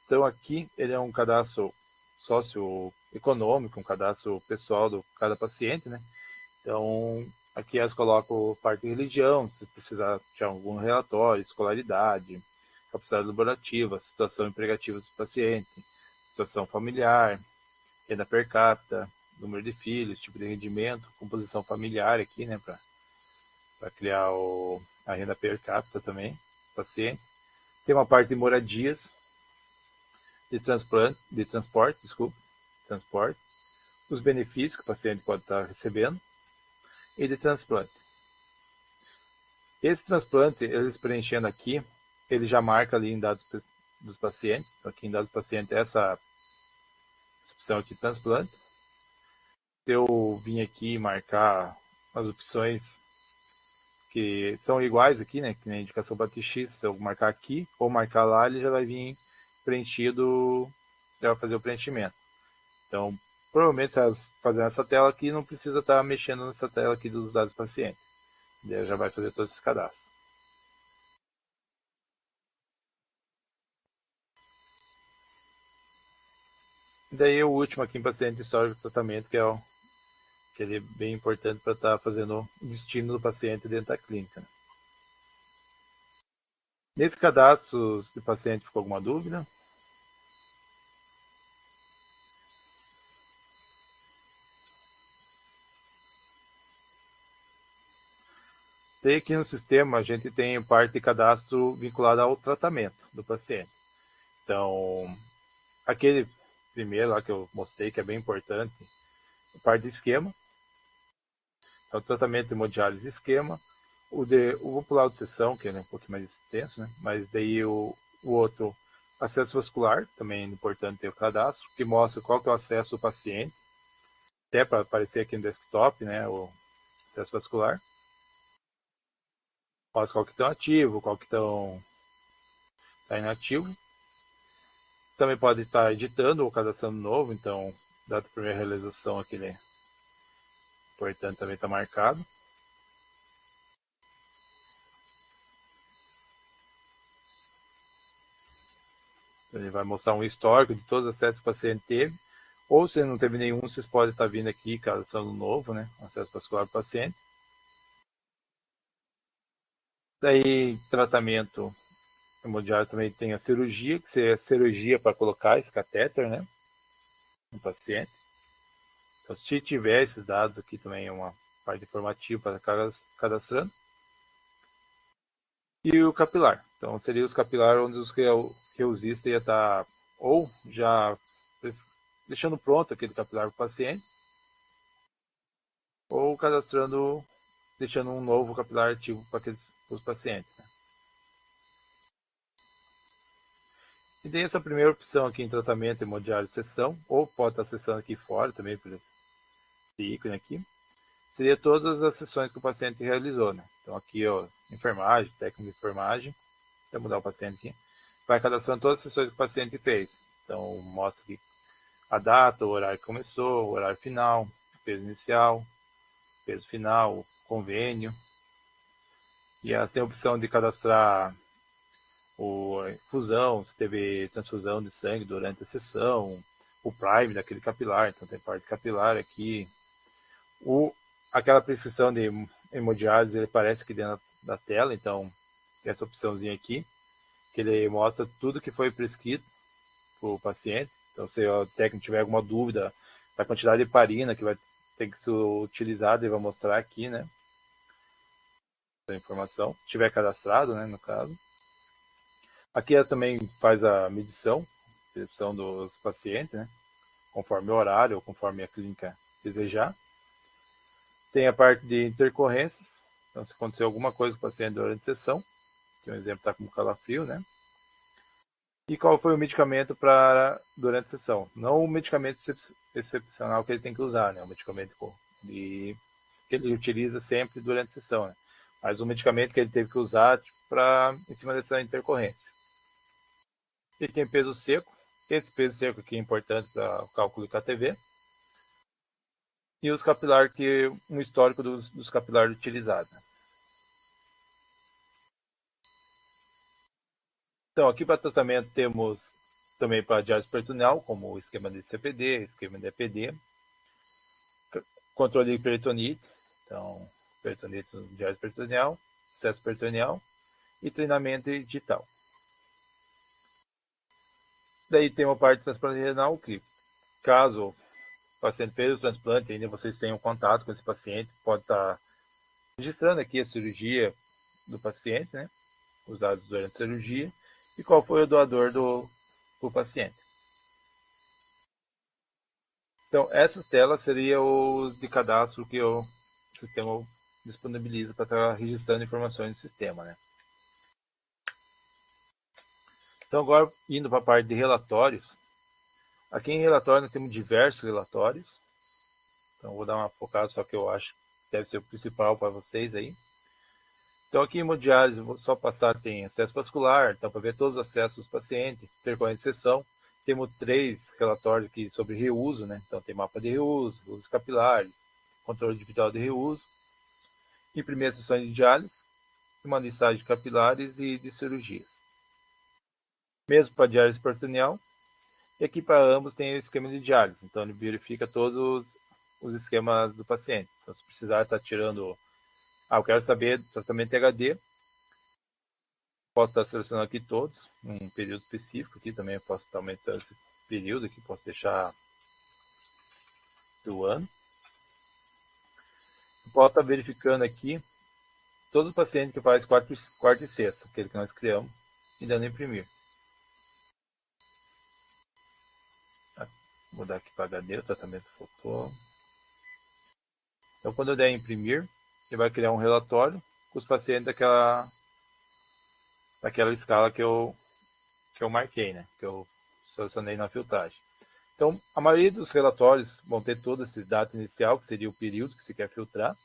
S1: Então aqui ele é um cadastro socioeconômico, um cadastro pessoal de cada paciente, né? Então aqui elas colocam parte de religião, se precisar de algum relatório, escolaridade, capacidade laborativa, situação empregativa do paciente, situação familiar, renda per capita, número de filhos, tipo de rendimento, composição familiar aqui, né, para criar a renda per capita também do paciente. Tem uma parte de moradias, de transporte, os benefícios que o paciente pode estar recebendo e de transplante. Esse transplante, eles preenchendo aqui, ele já marca ali em dados dos pacientes. Então, aqui em dados do paciente, essa opção aqui, transplante. Se eu vim aqui marcar as opções que são iguais aqui, né, que na indicação para TX, se eu marcar aqui ou marcar lá, ele já vai vir preenchido, já vai fazer o preenchimento. Então, provavelmente, se elas fazerem essa tela aqui, não precisa estar mexendo nessa tela aqui dos dados do paciente. Ele já vai fazer todos esses cadastros. E daí o último aqui em paciente histórico de tratamento, que é que ele é bem importante para estar fazendo o destino do paciente dentro da clínica. Nesse cadastro de paciente ficou alguma dúvida? Daí aqui no sistema a gente tem parte de cadastro vinculada ao tratamento do paciente. Então, aquele primeiro lá que eu mostrei, que é bem importante, a parte de esquema. Então, tratamento de hemodiálise e esquema. Vou pular o de sessão, que é um pouquinho mais extenso, né? Mas daí o outro, acesso vascular, também é importante ter o cadastro, que mostra qual que é o acesso do paciente. até para aparecer aqui no desktop, né, o acesso vascular. Mostra qual que estão ativo, qual que estão inativo. Também pode estar editando ou cadastrando novo, então, data a primeira realização, aquele importante também está marcado. Ele vai mostrar um histórico de todos os acessos que o paciente teve, ou se não teve nenhum, vocês podem estar vindo aqui, cadastrando novo, né, acesso vascular do paciente. Daí, tratamento hemodiálise também tem a cirurgia, que é a cirurgia para colocar esse catéter, né, no paciente. Então, se tiver esses dados aqui também é uma parte informativa para cadastrando. E o capilar. Então, seria os capilares onde os reusistas ia estar ou já deixando pronto aquele capilar para o paciente, ou cadastrando, deixando um novo capilar ativo para os pacientes. Né? E tem essa primeira opção aqui em tratamento hemodiálise sessão, ou pode estar acessando aqui fora também por esse ícone aqui. Seria todas as sessões que o paciente realizou. Né? Então aqui, ó, enfermagem, técnico de enfermagem, vou mudar o paciente aqui, vai cadastrando todas as sessões que o paciente fez. Então mostra aqui a data, o horário que começou, o horário final, o peso inicial, peso final, convênio. E tem a opção de cadastrar a infusão, se teve transfusão de sangue durante a sessão, o prime daquele capilar, então tem parte capilar aqui. Aquela prescrição de hemodiálise, ele aparece aqui dentro da tela, então tem essa opçãozinha aqui, que ele mostra tudo que foi prescrito para o paciente. Então, se o técnico tiver alguma dúvida da quantidade de heparina que vai ter que ser utilizada, ele vai mostrar aqui, né? Essa informação. Se tiver cadastrado, né, no caso. Aqui ela também faz a medição dos pacientes, né? Conforme o horário ou conforme a clínica desejar. Tem a parte de intercorrências. Então, se acontecer alguma coisa com o paciente durante a sessão, que um exemplo está com calafrio, né? E qual foi o medicamento para durante a sessão? Não o medicamento excepcional que ele tem que usar, né? O medicamento que ele utiliza sempre durante a sessão, né? Mas o medicamento que ele teve que usar em cima dessa intercorrência. Ele tem peso seco. Esse peso seco aqui é importante para o cálculo de KTV. E os capilares, um histórico dos capilares utilizados. Então, aqui para tratamento temos também para diálise peritoneal, como o esquema de CPD, esquema de EPD, controle de peritonite, então, peritonite, diálise peritoneal, acesso peritoneal e treinamento digital. Daí tem uma parte de transplante renal, que caso o paciente fez o transplante, ainda vocês tenham contato com esse paciente, pode estar registrando aqui a cirurgia do paciente, né? Os dados durante a cirurgia, e qual foi o doador do paciente. Então, essa tela seria o de cadastro que o sistema disponibiliza para estar registrando informações no sistema, né? Então, agora, indo para a parte de relatórios. Aqui em relatório, nós temos diversos relatórios. Então, vou dar uma focada, só que eu acho que deve ser o principal para vocês aí. Então, aqui em hemodiálise, vou só passar, tem acesso vascular, então para ver todos os acessos dos pacientes, intercorrente de sessão. Temos 3 relatórios aqui sobre reuso, né? Então, tem mapa de reuso, usos capilares, controle individual de reuso, e primeira sessão de diálise, uma listagem de capilares e de cirurgias. Mesmo para diálise peritoneal, e aqui para ambos tem o esquema de diálise, então ele verifica todos os esquemas do paciente. Então, se precisar estar tirando, eu quero saber do tratamento HD, posso estar selecionando aqui todos, um período específico aqui também, eu posso estar aumentando esse período aqui, posso deixar do ano. Eu posso estar verificando aqui todos os pacientes que fazem quarta e sexta, aquele que nós criamos, e dando imprimir. Vou dar aqui para HD, o tratamento faltou. Então, quando eu der imprimir, ele vai criar um relatório com os pacientes daquela escala que eu marquei, né? Que eu selecionei na filtragem. Então, a maioria dos relatórios vão ter toda essa data inicial, que seria o período que você quer filtrar.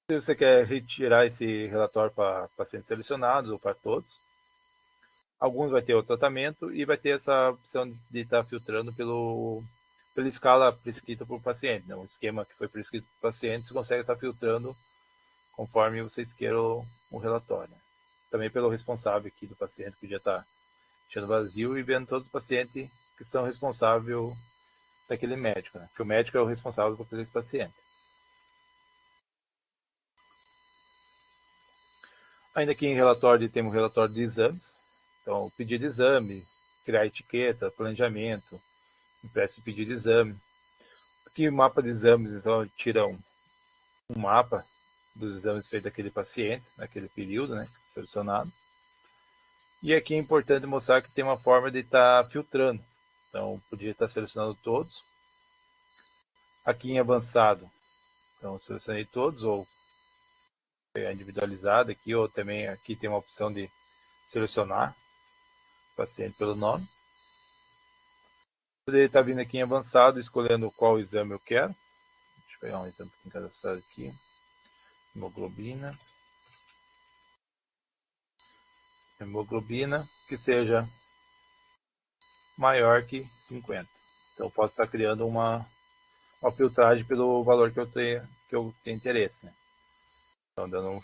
S1: Se você quer retirar esse relatório para pacientes selecionados ou para todos, alguns vai ter o tratamento e vai ter essa opção de estar filtrando pela escala prescrita por paciente. Né? Um esquema que foi prescrito por paciente, você consegue estar filtrando conforme vocês queiram o relatório. Também pelo responsável aqui do paciente, que já está deixando vazio, e vendo todos os pacientes que são responsáveis daquele médico, né? Porque o médico é o responsável por aquele paciente. Ainda aqui em relatório, temos um relatório de exames. Então, pedido de exame, criar etiqueta, planejamento, impresso de pedido de exame. Aqui o mapa de exames, então, tira um mapa dos exames feitos daquele paciente, naquele período, né, selecionado. E aqui é importante mostrar que tem uma forma de estar filtrando. Então, podia estar selecionando todos. Aqui em avançado, então, selecionei todos, ou individualizado aqui, ou também aqui tem uma opção de selecionar o paciente pelo nome. Poderia estar vindo aqui em avançado, escolhendo qual exame eu quero. Deixa eu pegar um exame que cadastrado aqui. Hemoglobina. Hemoglobina que seja maior que 50. Então, eu posso estar criando uma filtragem pelo valor que eu tenho interesse. Né? Então, dando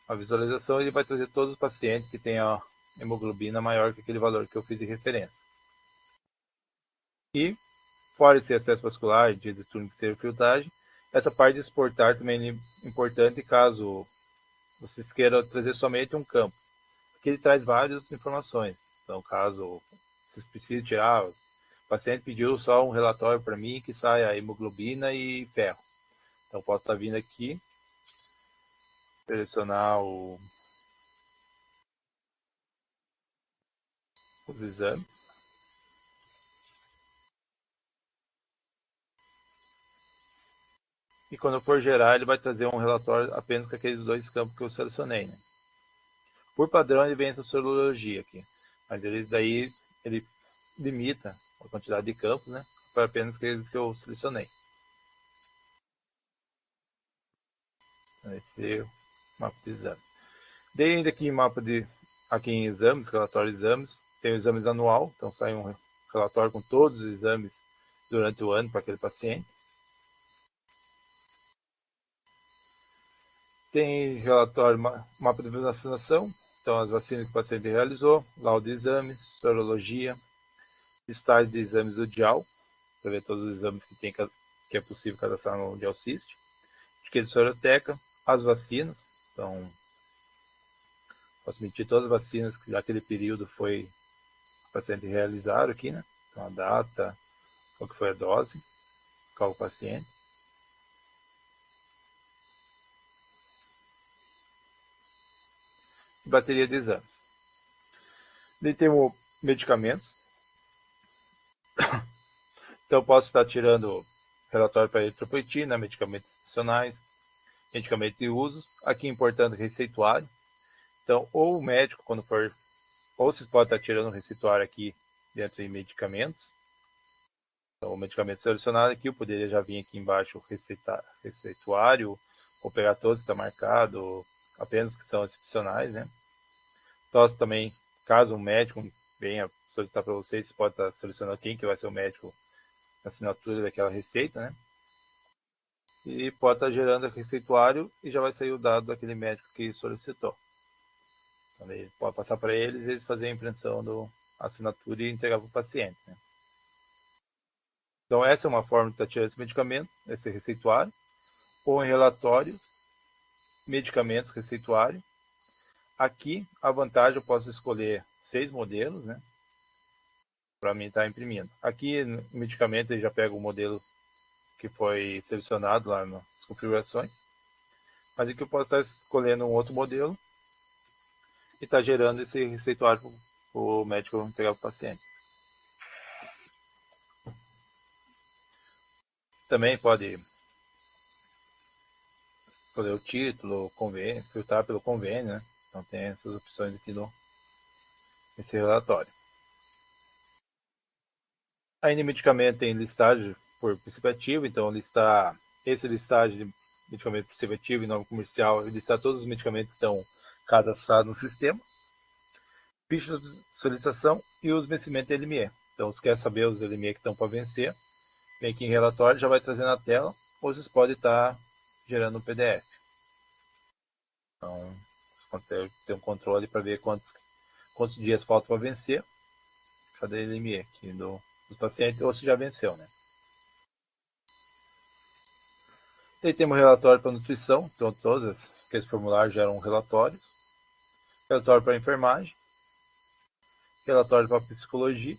S1: uma visualização, ele vai trazer todos os pacientes que têm a hemoglobina maior que aquele valor que eu fiz de referência. E, fora esse acesso vascular, dia de turno que seja filtragem, essa parte de exportar também é importante caso vocês queiram trazer somente um campo, porque ele traz várias informações. Então, caso vocês precisem tirar, o paciente pediu só um relatório para mim que saia hemoglobina e ferro. Então, posso estar vindo aqui, selecionar os exames. E quando eu for gerar, ele vai trazer um relatório apenas com aqueles dois campos que eu selecionei. Né? Por padrão, ele vem essa sorologia aqui. Mas ele limita a quantidade de campos, né? Para apenas aqueles que eu selecionei. Esse é o mapa de exames. Dentro aqui aqui em exames, relatório de exames, tem o exames anual, então sai um relatório com todos os exames durante o ano para aquele paciente. Tem relatório, mapa de vacinação, então as vacinas que o paciente realizou, laudo de exames, sorologia, listagem de exames do DIAL, para ver todos os exames que é possível cadastrar no DIALsist, etiqueta de soroteca, as vacinas, então posso emitir todas as vacinas que naquele período foi o paciente realizar aqui, né? Então a data, qual que foi a dose, qual o paciente. E bateria de exames. Daí temos medicamentos. Então eu posso estar tirando relatório para eritropoetina, medicamentos adicionais, medicamento de uso. Aqui é importante receituário. Então, ou o médico, quando for, ou vocês podem estar tirando o receituário aqui dentro de medicamentos. Então, o medicamento selecionado aqui, eu poderia já vir aqui embaixo receituário, ou pegar todos que está marcado, apenas que são excepcionais, né? Então, também, caso um médico venha solicitar para vocês, pode estar selecionando quem que vai ser o médico na assinatura daquela receita, né? E pode estar gerando o receituário e já vai sair o dado daquele médico que solicitou. Então, ele pode passar para eles e eles fazerem a impressão da assinatura e entregar para o paciente, né? Então, essa é uma forma de estar tirando esse medicamento, esse receituário, ou em relatórios, medicamentos, receituário. Aqui, a vantagem, eu posso escolher 6 modelos, né? Para mim estar imprimindo. Aqui, no medicamento, ele já pega o modelo que foi selecionado lá nas configurações. Mas aqui eu posso estar escolhendo um outro modelo e estar gerando esse receituário para o médico entregar para o paciente. Também pode escolher o título, convênio, filtrar pelo convênio, né? Então tem essas opções aqui nesse relatório. Ainda medicamento tem listagem por princípio ativo, então listar esse listagem de medicamento por princípio ativo e nome comercial, listar todos os medicamentos que estão cadastrados no sistema. Ficha de solicitação e os vencimentos LME. Então, se quer saber os LME que estão para vencer, vem aqui em relatório, já vai trazer na tela, ou vocês podem estar gerando um PDF. Então, tem um controle para ver quantos dias faltam para vencer cada LME aqui dos pacientes, ou se já venceu, né? E aí temos um relatório para nutrição, então todos aqueles formulários geram relatórios. Relatório para enfermagem, relatório para psicologia,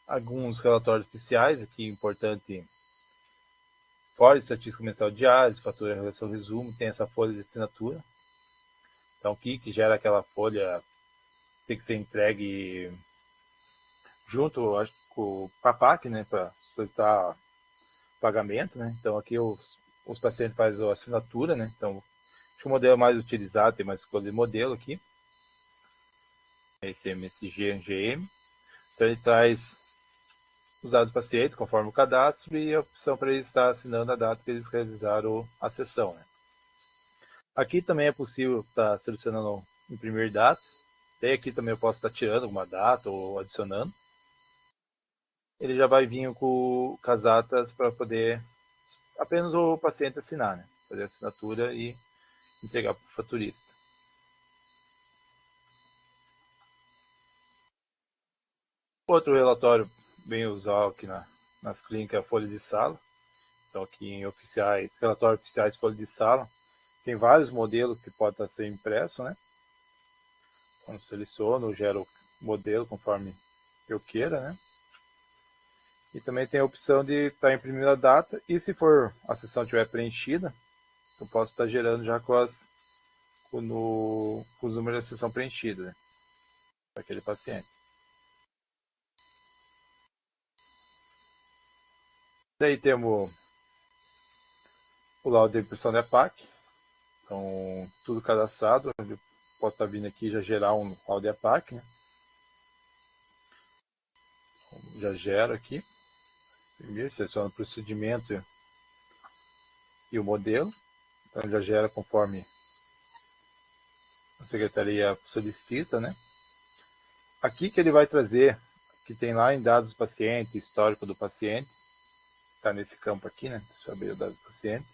S1: alguns relatórios oficiais, aqui importante, fora estatística mensal de diálise, fatura, relação, resumo, tem essa folha de assinatura. Então aqui que gera aquela folha, tem que ser entregue junto, acho, com o PAPAC, né, para solicitar pagamento, né. Então aqui os pacientes fazem a assinatura, né. Então acho que o modelo mais utilizado, tem mais escolha de modelo aqui, esse MSG, GM. Então ele traz os dados do paciente conforme o cadastro e a opção para ele estar assinando a data que eles realizaram a sessão, né. Aqui também é possível estar selecionando imprimir datas. Daí aqui também eu posso estar tirando alguma data ou adicionando. Ele já vai vir com as datas para poder apenas o paciente assinar, né? Fazer a assinatura e entregar para o faturista. Outro relatório bem usado aqui nas clínicas é a folha de sala. Então aqui em oficiais, relatório oficiais folha de sala, tem vários modelos que podem ser impressos, né? Então seleciono, gero o modelo conforme eu queira, né? E também tem a opção de estar imprimindo a data, e se for a sessão estiver preenchida, eu posso estar gerando já com os números da sessão preenchida, né, para aquele paciente. Daí temos o laudo de impressão da EPAC, então tudo cadastrado, onde eu posso estar vindo aqui já gerar um laudo de EPAC, né? Já gera aqui. Primeiro, seleciona o procedimento e o modelo. Então já gera conforme a secretaria solicita, né? Aqui que ele vai trazer, que tem lá em dados do paciente, histórico do paciente, está nesse campo aqui, né? Deixa eu abrir os dados do paciente.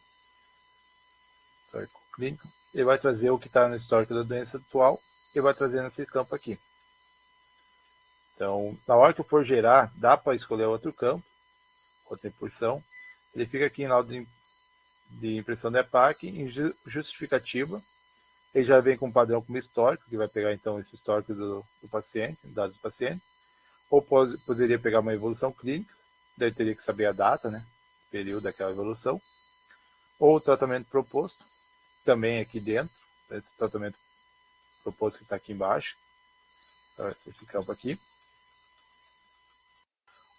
S1: Histórico clínico. Ele vai trazer o que está no histórico da doença atual e vai trazer nesse campo aqui. Então, na hora que eu for gerar, dá para escolher outro campo, outra porção. Ele fica aqui em laudo de impressão da EPAC, em justificativa. Ele já vem com um padrão como histórico, que vai pegar então esse histórico do paciente, dados do paciente. Ou poderia pegar uma evolução clínica, daí teria que saber a data, né? Período daquela evolução. Ou o tratamento proposto, também aqui dentro, esse tratamento proposto que está aqui embaixo, esse campo aqui.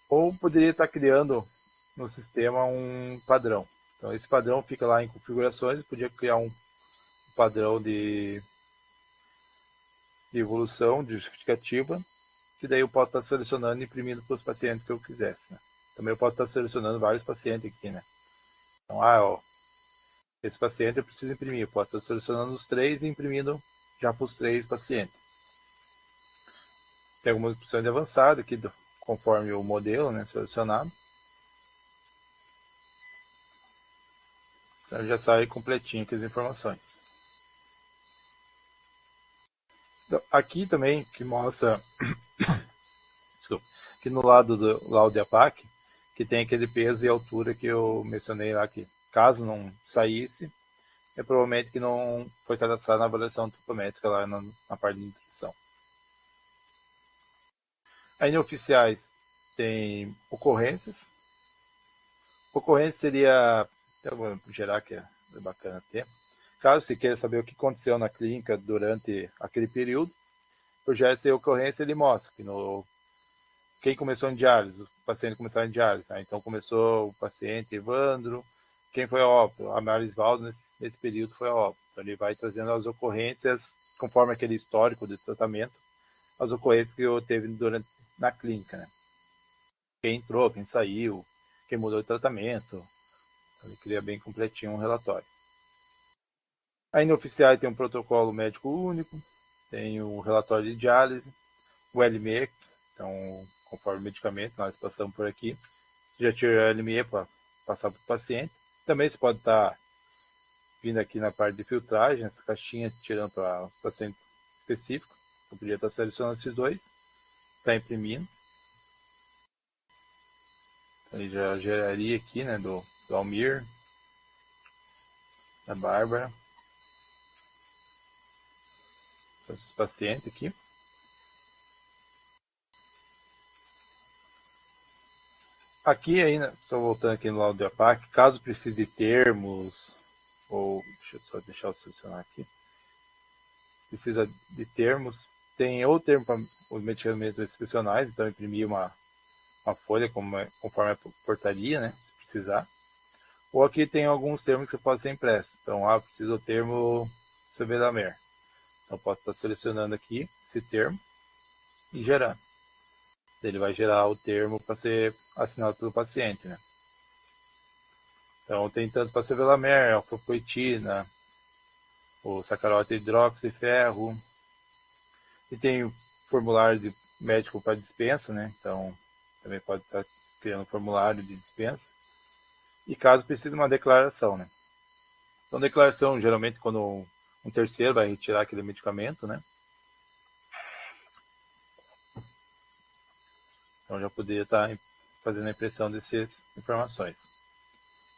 S1: Ou poderia estar criando no sistema um padrão. Então esse padrão fica lá em configurações, podia criar um padrão de evolução, de justificativa, que daí eu posso estar selecionando e imprimindo para os pacientes que eu quisesse, né? Também eu posso estar selecionando vários pacientes aqui, né? Então, ó, esse paciente eu preciso imprimir, eu posso estar selecionando os 3 e imprimindo já para os 3 pacientes. Tem algumas opções de avançado aqui, conforme o modelo, né, selecionado. Então já sai completinho com as informações. Então, aqui também que mostra desculpa, aqui no lado do laudo de APAC, que tem aquele peso e altura que eu mencionei lá, que caso não saísse, é provavelmente que não foi cadastrado na avaliação antropométrica lá na parte de nutrição. Aí em oficiais tem ocorrências. Ocorrência seria, eu vou gerar que é bacana ter. Caso você queira saber o que aconteceu na clínica durante aquele período, o GSE ocorrência ele mostra que quem começou em diálise, o paciente começou em diálise, né? Então começou o paciente Evandro, quem foi a óbito, a Marisvaldo nesse período foi a óbito. Então ele vai trazendo as ocorrências, conforme aquele histórico de tratamento, as ocorrências que eu teve na clínica, né? quem entrou, quem saiu, quem mudou de tratamento. Ele cria bem completinho um relatório. Aí no oficial tem um protocolo médico único, tem o relatório de diálise, o LME, então conforme o medicamento, nós passamos por aqui. Você já tira o LME para passar para o paciente. Também você pode estar vindo aqui na parte de filtragem, essa caixinha tirando para os pacientes específicos. Eu podia estar selecionando esses dois, está imprimindo. Então, ele já geraria aqui, né, do Almir, da Bárbara, esses pacientes aqui. Aqui ainda, só voltando aqui no lado do APAC, caso precise de termos, ou deixa eu só deixar eu selecionar aqui, precisa de termos, tem ou termo para os medicamentos excepcionais, então imprimir uma folha conforme a portaria, né, se precisar. Ou aqui tem alguns termos que pode ser impresso. Então, precisa do termo Sevelamer. Então, posso estar selecionando aqui esse termo e gerando. Ele vai gerar o termo para ser assinado pelo paciente, né? Então, tem tanto para Sevelamer, alfapoetina, o sacarote hidroxiferro, e tem o formulário de médico para dispensa, né? Então, também pode estar criando um formulário de dispensa. E caso precise de uma declaração, né? Então, declaração, geralmente, quando um terceiro vai retirar aquele medicamento, né? Então, já poderia estar fazendo a impressão dessas informações.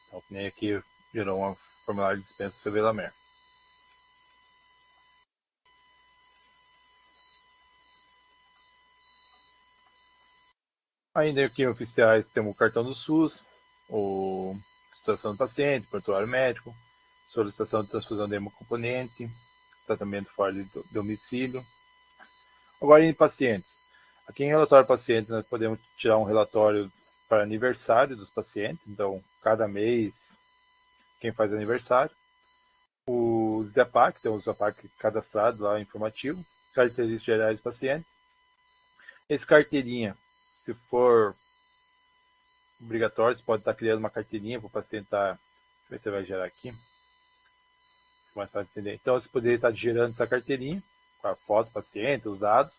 S1: Então, nem aqui gerou um formulário de dispensa Sevelamer. Ainda aqui em oficiais temos o cartão do SUS, o situação do paciente, prontuário médico, solicitação de transfusão de hemocomponente, tratamento fora de domicílio. Agora em pacientes. Aqui em relatório paciente nós podemos tirar um relatório para aniversário dos pacientes, então cada mês quem faz aniversário. O ZAPAC, tem o ZAPAC cadastrado lá, informativo, características gerais do paciente. Esse carteirinha, se for obrigatório, você pode estar criando uma carteirinha para o paciente estar. Deixa eu ver se você vai gerar aqui. Mais fácil entender. Então, você poderia estar gerando essa carteirinha com a foto do paciente, os dados,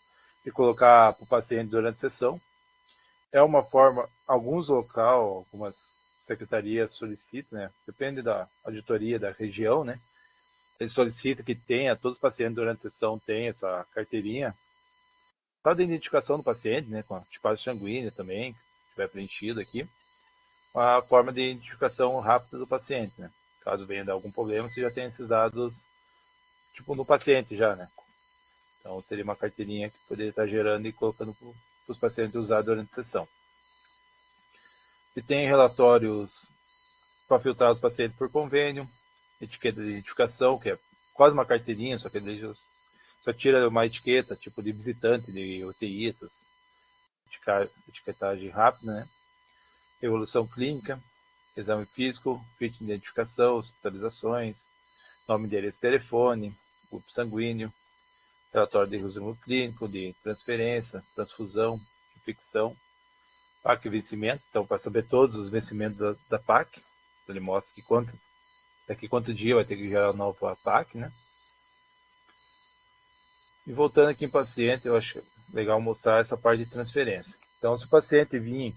S1: e colocar para o paciente durante a sessão. É uma forma, alguns locais, algumas secretarias solicitam, né? Depende da auditoria da região, né? Eles solicitam que tenha, todos os pacientes durante a sessão tenham essa carteirinha. Só da identificação do paciente, né? Com a tipagem sanguínea também, se tiver preenchido aqui. Uma forma de identificação rápida do paciente, né? Caso venha dar algum problema, você já tem esses dados, tipo, no paciente já, né? Então, seria uma carteirinha que poderia estar gerando e colocando para os pacientes usar durante a sessão. E tem relatórios para filtrar os pacientes por convênio, etiqueta de identificação, que é quase uma carteirinha, só que ele só tira uma etiqueta, tipo de visitante, de UTI, essas etiquetagem rápida, né? Evolução clínica, exame físico, ficha de identificação, hospitalizações, nome, endereço, telefone, grupo sanguíneo, relatório de resumo clínico, de transferência, transfusão, infecção, PAC e vencimento. Então, para saber todos os vencimentos da PAC, ele mostra que daqui quanto dia vai ter que gerar o novo PAC, né? E voltando aqui em paciente, eu acho legal mostrar essa parte de transferência. Então, se o paciente vir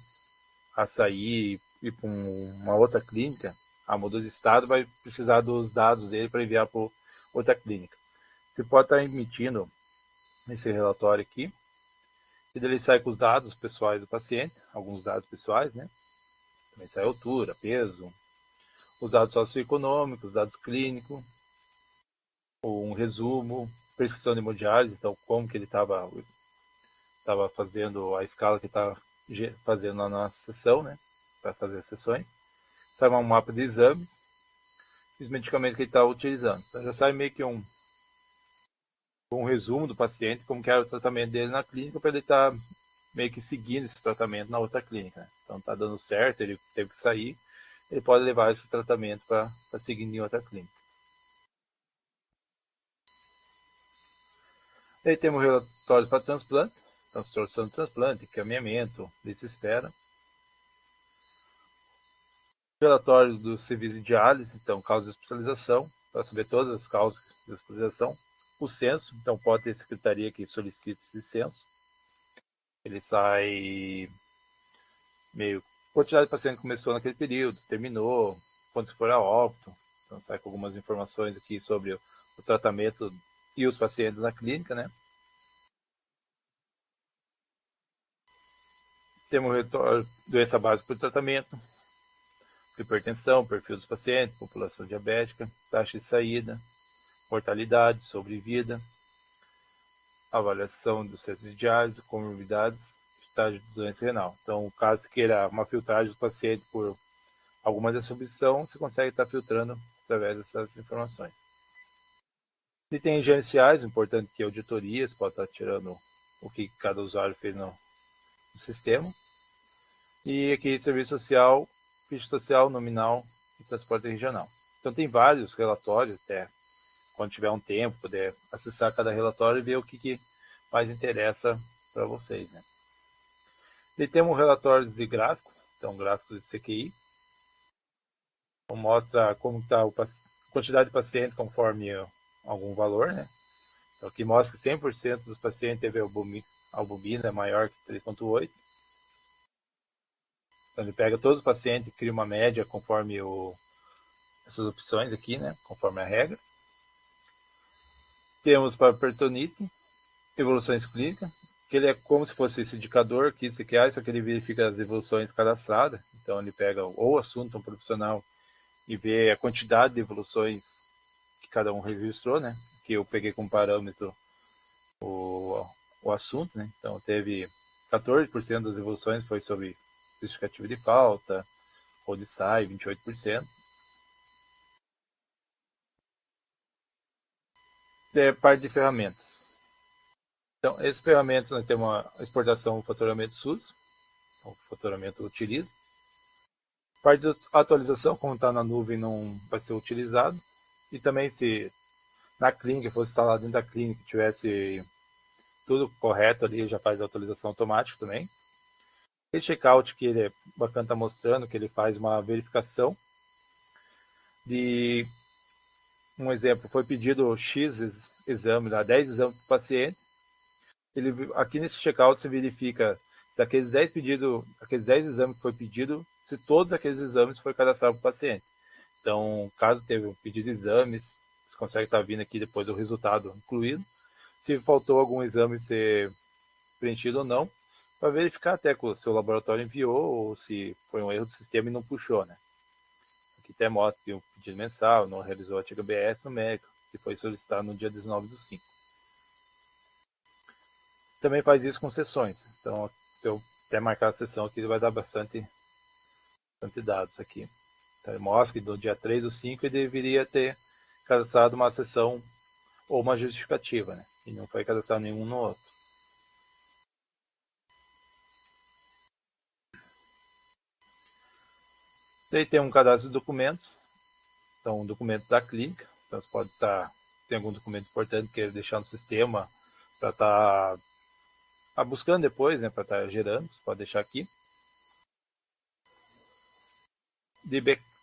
S1: a sair e ir para uma outra clínica, a mudou de estado, vai precisar dos dados dele para enviar para outra clínica. Você pode estar emitindo esse relatório aqui, e ele sai com os dados pessoais do paciente, alguns dados pessoais, né? Também sai altura, peso, os dados socioeconômicos, dados clínicos, um resumo, prescrição de hemodiálise, então como que ele estava fazendo a escala que estava fazendo na nossa sessão, né? Para fazer as sessões. Sai um mapa de exames e os medicamentos que ele estava utilizando. Então já sai meio que um resumo do paciente, como que era o tratamento dele na clínica, para ele estar meio que seguindo esse tratamento na outra clínica. Né? Então está dando certo, ele teve que sair, ele pode levar esse tratamento para seguir em outra clínica. Aí temos relatórios para transplante, então situação de transplante, encaminhamento, lista de espera. Relatório do serviço de diálise, então, causa de hospitalização, para saber todas as causas de hospitalização. O censo, então, pode ter secretaria que solicite esse censo. Ele sai meio quantidade de paciente que começou naquele período, terminou, quantos foram a óbito. Então, sai com algumas informações aqui sobre o tratamento e os pacientes na clínica, né? Temos o relatório doença básica para o tratamento, hipertensão, perfil dos pacientes, população diabética, taxa de saída, mortalidade, sobrevida, avaliação dos centros de diálise, comorbidades, estágio de doença renal. Então, caso queira uma filtragem do paciente por alguma dessa opção, você consegue estar filtrando através dessas informações. Se tem gerenciais, importante que auditorias, pode estar tirando o que cada usuário fez no sistema. E aqui, serviço social, ficha social, nominal e transporte regional. Então, tem vários relatórios, até quando tiver um tempo, poder acessar cada relatório e ver o que mais interessa para vocês, né? E temos relatórios de gráfico, então gráficos de CQI, então, mostra como está a quantidade de pacientes conforme algum valor, né? Então, aqui mostra que 100% dos pacientes teve albumina maior que 3,8. Então, ele pega todos os pacientes e cria uma média conforme essas opções aqui, né? Conforme a regra. Temos para peritonite, evoluções clínicas, que ele é como se fosse esse indicador aqui, CQI, só que ele verifica as evoluções cadastradas. Então, ele pega o assunto, um profissional, e vê a quantidade de evoluções que cada um registrou, né? Que eu peguei como parâmetro o assunto, né? Então, teve 14% das evoluções foi sobre justificativa de falta, ou de SAI, 28%. Parte de ferramentas. Então, essas ferramentas, nós temos a exportação do faturamento SUS, então, o faturamento utiliza. Parte de atualização, como está na nuvem, não vai ser utilizado. E também, se na clínica fosse instalado dentro da clínica, tivesse tudo correto ali, já faz a atualização automática também. E checkout, que ele é bacana, está mostrando que ele faz uma verificação de um exemplo, foi pedido X exame, 10 exames para o paciente. Ele, aqui nesse checkout você verifica daqueles 10 pedidos, aqueles 10 exames que foi pedido, se todos aqueles exames foram cadastrados para o paciente. Então, caso teve um pedido de exames, você consegue estar vindo aqui depois o resultado incluído. Se faltou algum exame ser preenchido ou não, para verificar até que o seu laboratório enviou ou se foi um erro do sistema e não puxou, né? Aqui até mostra que o pedido mensal não realizou a THBS no médico, que foi solicitado no dia 19/5. Também faz isso com sessões. Então, se eu até marcar a sessão aqui, ele vai dar bastante dados aqui. Então, ele mostra que do dia 3/5 ele deveria ter cadastrado uma sessão ou uma justificativa, né? E não foi cadastrado nenhum no outro. Daí tem um cadastro de documentos. Então, um documento da clínica. Então, você pode estar... Tem algum documento importante que quer deixar no sistema para estar buscando depois, né? Para estar gerando. Você pode deixar aqui.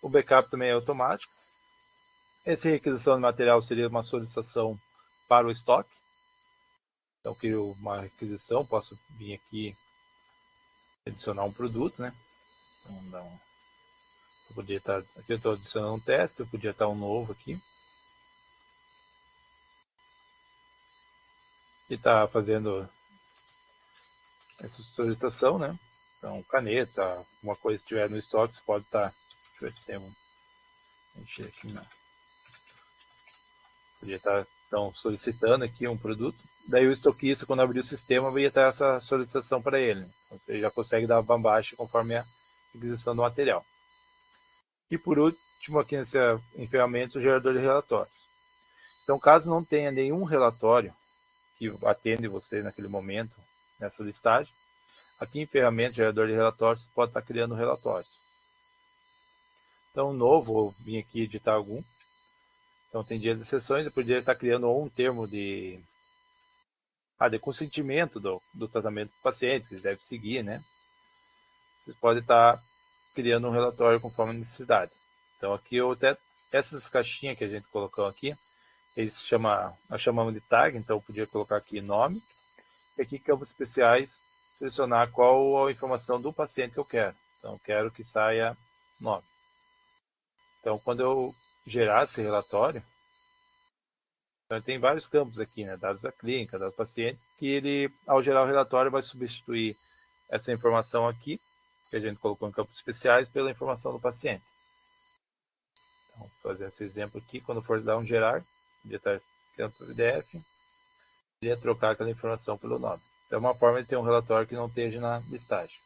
S1: O backup também é automático. Essa requisição de material seria uma solicitação para o estoque. Então, crio uma requisição, posso vir aqui adicionar um produto, né? Então, eu podia estar aqui, eu estou adicionando um teste, eu podia estar um novo aqui. E está fazendo essa solicitação, né? Então, caneta, alguma coisa que estiver no estoque, você pode estar... Deixa eu ver se tem um... Encher aqui, não. Podia estar, então, solicitando aqui um produto. Daí o estoquista, quando abrir o sistema, vai ter essa solicitação para ele. Então, você já consegue dar uma baixa conforme a aquisição do material. E por último, aqui nesse em ferramentas, o gerador de relatórios. Então, caso não tenha nenhum relatório que atende você naquele momento, nessa listagem, aqui em ferramentas, gerador de relatórios, você pode estar criando relatórios. Então, novo, vou vir aqui editar algum. Então, tem dias de sessões, eu poderia estar criando ou um termo de consentimento do tratamento do paciente, que eles devem seguir, né? Vocês podem estar criando um relatório conforme a necessidade. Então aqui eu até, essas caixinhas que a gente colocou aqui, nós chamamos de tag, então eu podia colocar aqui nome, e aqui campos especiais, selecionar qual a informação do paciente que eu quero. Então eu quero que saia nome. Então quando eu gerar esse relatório, então tem vários campos aqui, né? Dados da clínica, dados do paciente, que ele, ao gerar o relatório, vai substituir essa informação aqui, que a gente colocou em campos especiais, pela informação do paciente. Então, vou fazer esse exemplo aqui, quando for dar um gerar, podia estar criando o PDF, podia trocar aquela informação pelo nome. Então, é uma forma de ter um relatório que não esteja na listagem.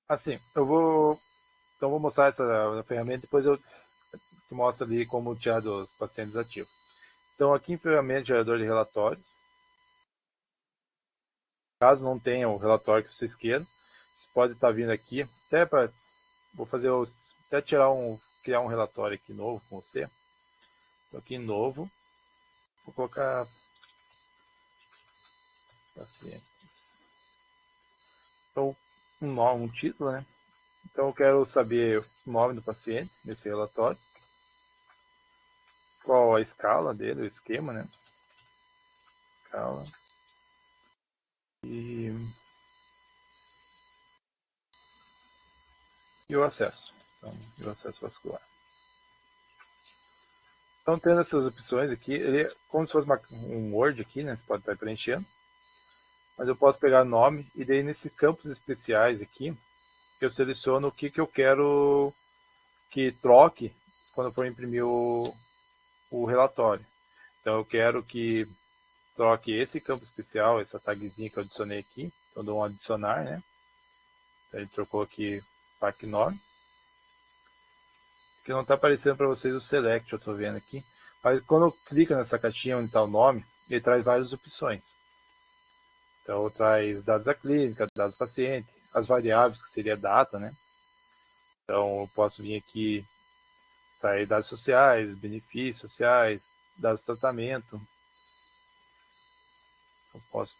S1: Assim, então vou mostrar essa ferramenta, depois eu te mostro ali como tirar dos pacientes ativos. Então aqui em ferramenta gerador de relatórios, caso não tenha o relatório que vocês queiram, você pode estar vindo aqui, vou fazer até criar um relatório aqui novo com você. Então aqui em novo, vou colocar pacientes. Então um título, né? Então eu quero saber o nome do paciente nesse relatório, qual a escala dele, o esquema, né? Escala. E o acesso. Então, o acesso vascular. Então, tendo essas opções aqui, ele é como se fosse um Word aqui, né? Você pode estar preenchendo. Mas eu posso pegar nome e daí nesses campos especiais aqui, eu seleciono o que eu quero que troque quando eu for imprimir o relatório. Então, eu quero que troque esse campo especial, essa tagzinha que eu adicionei aqui. Então, eu dou um adicionar, né? Então, ele trocou aqui PAC nome. Que não está aparecendo para vocês o select, eu estou vendo aqui. Mas quando eu clico nessa caixinha onde está o nome, ele traz várias opções. Então traz dados da clínica, dados do paciente, as variáveis, que seria data, né? Então eu posso vir aqui, sair dados sociais, benefícios sociais, dados de tratamento. Eu posso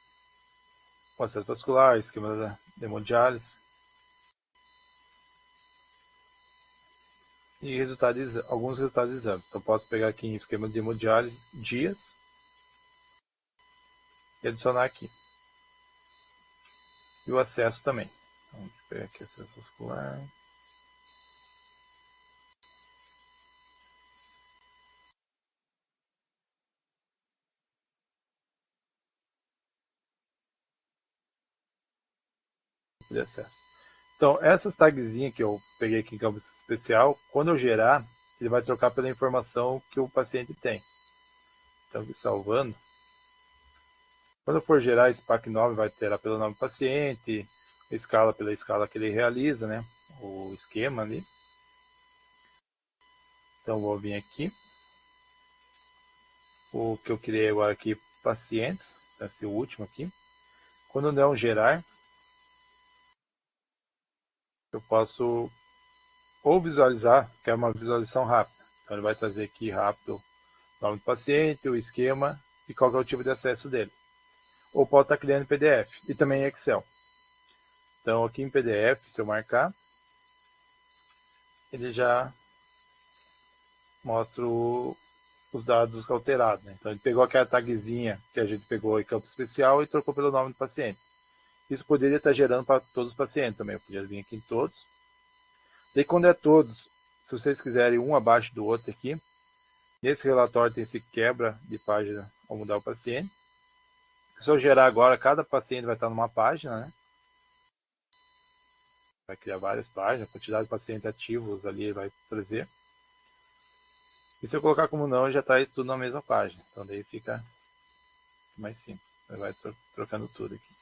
S1: acesso vascular, esquema da hemodiálise. E alguns resultados de exame. Então posso pegar aqui em esquema de hemodiálise, dias, e adicionar aqui. E o acesso também. Então, deixa eu pegar aqui acesso vascular. De acesso. Então, essas tagzinhas que eu peguei aqui em campo especial, quando eu gerar, ele vai trocar pela informação que o paciente tem. Então, aqui salvando. Quando eu for gerar esse PAC 9, vai ter pelo nome do paciente, escala pela escala que ele realiza, né? O esquema ali. Então, vou vir aqui. O que eu criei agora aqui, pacientes. Esse é o último aqui. Quando eu der um gerar, eu posso ou visualizar, que é uma visualização rápida. Então ele vai trazer aqui rápido o nome do paciente, o esquema e qual é o tipo de acesso dele. Ou pode estar criando em PDF e também em Excel. Então aqui em PDF, se eu marcar, ele já mostra os dados alterados. Né? Então ele pegou aquela tagzinha que a gente pegou em campo especial e trocou pelo nome do paciente. Isso poderia estar gerando para todos os pacientes também. Eu podia vir aqui em todos. E quando é todos, se vocês quiserem um abaixo do outro aqui, nesse relatório tem esse quebra de página ao mudar o paciente. Se eu gerar agora, cada paciente vai estar numa página, né? Vai criar várias páginas, a quantidade de pacientes ativos ali vai trazer. E se eu colocar como não, já traz tudo na mesma página. Então daí fica mais simples. Vai trocando tudo aqui.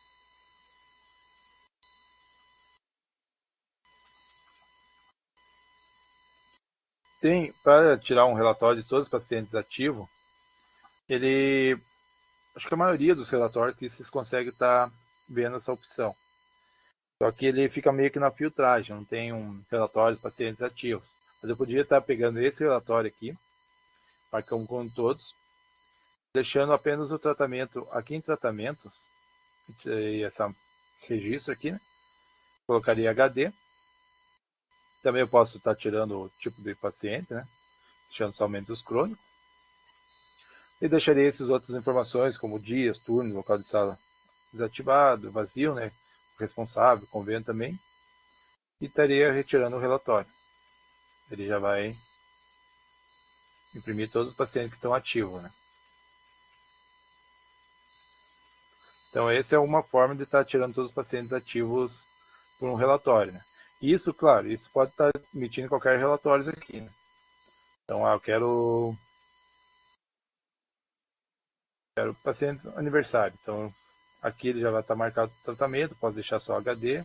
S1: Tem, para tirar um relatório de todos os pacientes ativos, acho que a maioria dos relatórios que vocês conseguem estar vendo essa opção. Só que ele fica meio que na filtragem, não tem um relatório de pacientes ativos. Mas eu podia estar pegando esse relatório aqui, marcamos com todos, deixando apenas o tratamento aqui em tratamentos, e esse registro aqui, né? Colocaria HD. Também eu posso estar tirando o tipo de paciente, né? Deixando somente os crônicos. E deixaria essas outras informações, como dias, turnos, local de sala desativado, vazio, né? Responsável, convênio também. E estaria retirando o relatório. Ele já vai imprimir todos os pacientes que estão ativos, né? Então, essa é uma forma de estar tirando todos os pacientes ativos por um relatório, né? Isso, claro, isso pode estar emitindo qualquer relatório aqui, né? Então, eu quero paciente aniversário. Então, aqui ele já vai estar marcado o tratamento, posso deixar só HD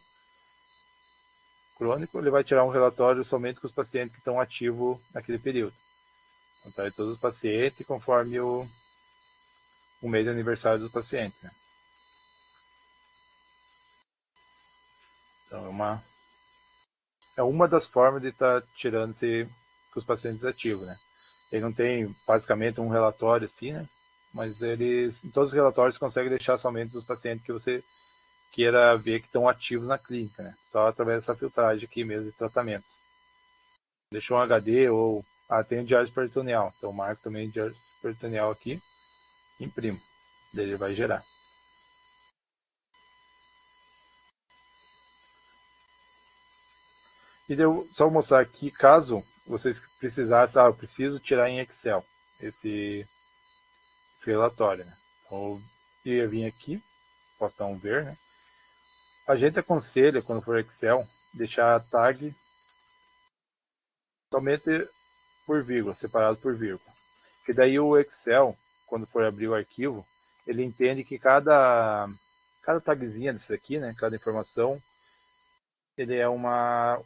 S1: crônico, ele vai tirar um relatório somente com os pacientes que estão ativos naquele período. Então, tá aí todos os pacientes conforme o mês de aniversário dos pacientes, né? Então, é uma das formas de estar tirando com os pacientes ativos, né? Ele não tem basicamente um relatório assim, né? Mas eles, em todos os relatórios, consegue deixar somente os pacientes que você queira ver que estão ativos na clínica, né? Só através dessa filtragem aqui mesmo de tratamentos. Deixou um HD ou tem um diário peritoneal, então marco também o diário peritoneal aqui, imprimo, daí ele vai gerar. E eu só vou mostrar aqui, caso vocês precisassem, eu preciso tirar em Excel esse relatório, né? Então, eu ia vir aqui, posso dar um ver, né? A gente aconselha, quando for Excel, deixar a tag somente por vírgula, separado por vírgula. Que daí o Excel, quando for abrir o arquivo, ele entende que cada tagzinha desse aqui, né, cada informação, ele é uma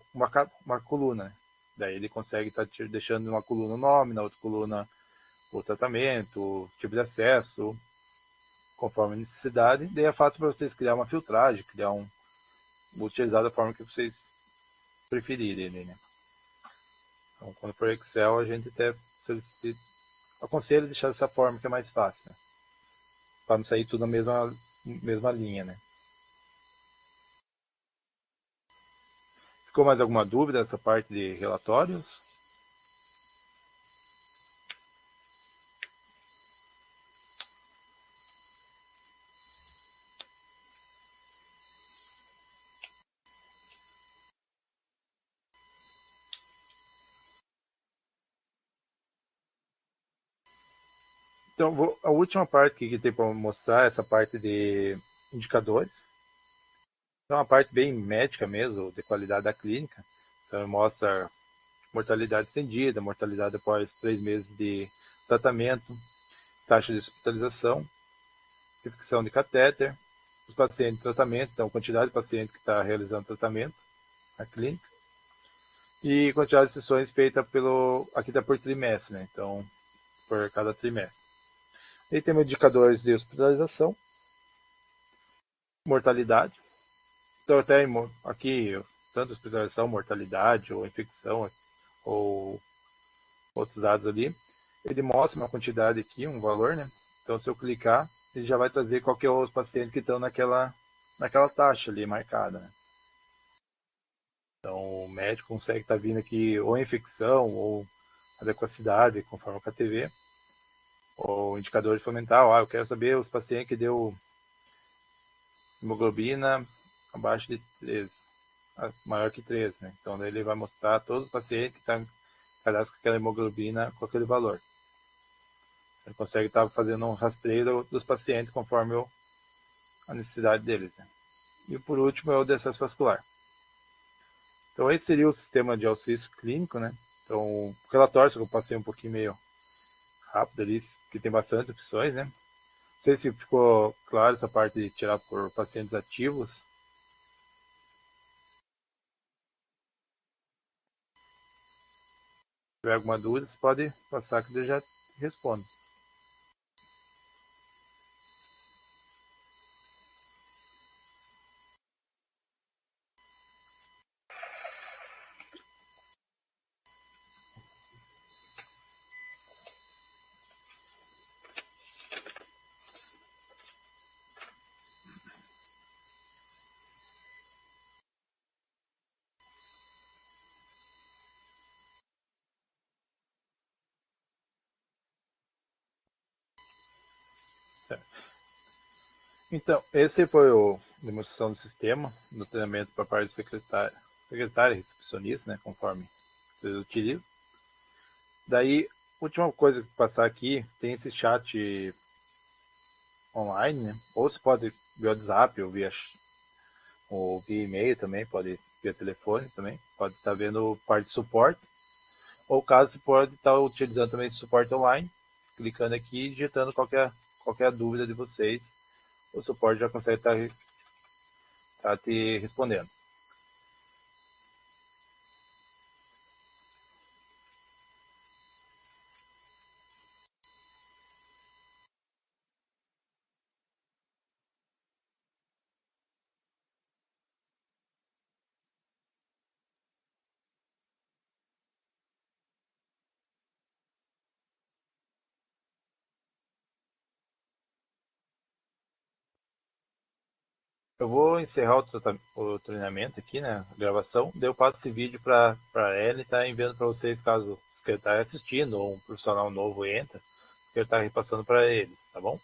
S1: coluna. Daí ele consegue estar deixando uma coluna o nome, na outra coluna o tratamento, o tipo de acesso, conforme a necessidade. Daí é fácil para vocês criar uma filtragem, utilizar da forma que vocês preferirem, né? Então, quando for Excel, a gente até aconselho deixar dessa forma, que é mais fácil, né? Para não sair tudo na mesma linha, né? Ficou mais alguma dúvida nessa parte de relatórios? Então, a última parte que tem para mostrar é essa parte de indicadores. Então, é uma parte bem médica mesmo, de qualidade da clínica. Então, mostra mortalidade estendida, mortalidade após 3 meses de tratamento, taxa de hospitalização, infecção de catéter, os pacientes em tratamento, então, quantidade de paciente que está realizando tratamento na clínica, e quantidade de sessões feita aqui está por trimestre, né? Então, por cada trimestre. E temos indicadores de hospitalização, mortalidade. Então, até aqui, tanto hospitalização, mortalidade, ou infecção, ou outros dados ali. Ele mostra uma quantidade aqui, um valor, né? Então, se eu clicar, ele já vai trazer qual que é os pacientes que estão naquela taxa ali marcada, né? Então, o médico consegue estar vindo aqui ou infecção, ou adequacidade, conforme o KTV, ou indicador fundamental. Eu quero saber os pacientes que deu hemoglobina abaixo de 13, maior que 13, né? Então, daí ele vai mostrar todos os pacientes que estão cadastrados com aquela hemoglobina, com aquele valor. Ele consegue estar fazendo um rastreio dos pacientes conforme a necessidade deles, né? E por último é o de acesso vascular. Então esse seria o sistema de auxílio clínico, né? Então o relatório, que eu passei um pouquinho meio rápido ali, que tem bastante opções, né? Não sei se ficou claro essa parte de tirar por pacientes ativos. Se tiver alguma dúvida, você pode passar que eu já respondo. Então, esse foi a demonstração do sistema, no treinamento para a parte secretária e recepcionista, né, conforme vocês utilizam. Daí, última coisa que passar aqui, tem esse chat online, né? Ou você pode via WhatsApp ou via e-mail também, pode via telefone também, pode estar vendo parte de suporte, ou caso você pode estar utilizando também esse suporte online, clicando aqui e digitando qualquer dúvida de vocês, o suporte já consegue estar te respondendo. Eu vou encerrar o treinamento aqui, né? A gravação, daí eu passo esse vídeo para ela e tá enviando para vocês caso você esteja assistindo ou um profissional novo entra, eu estar repassando para eles, tá bom?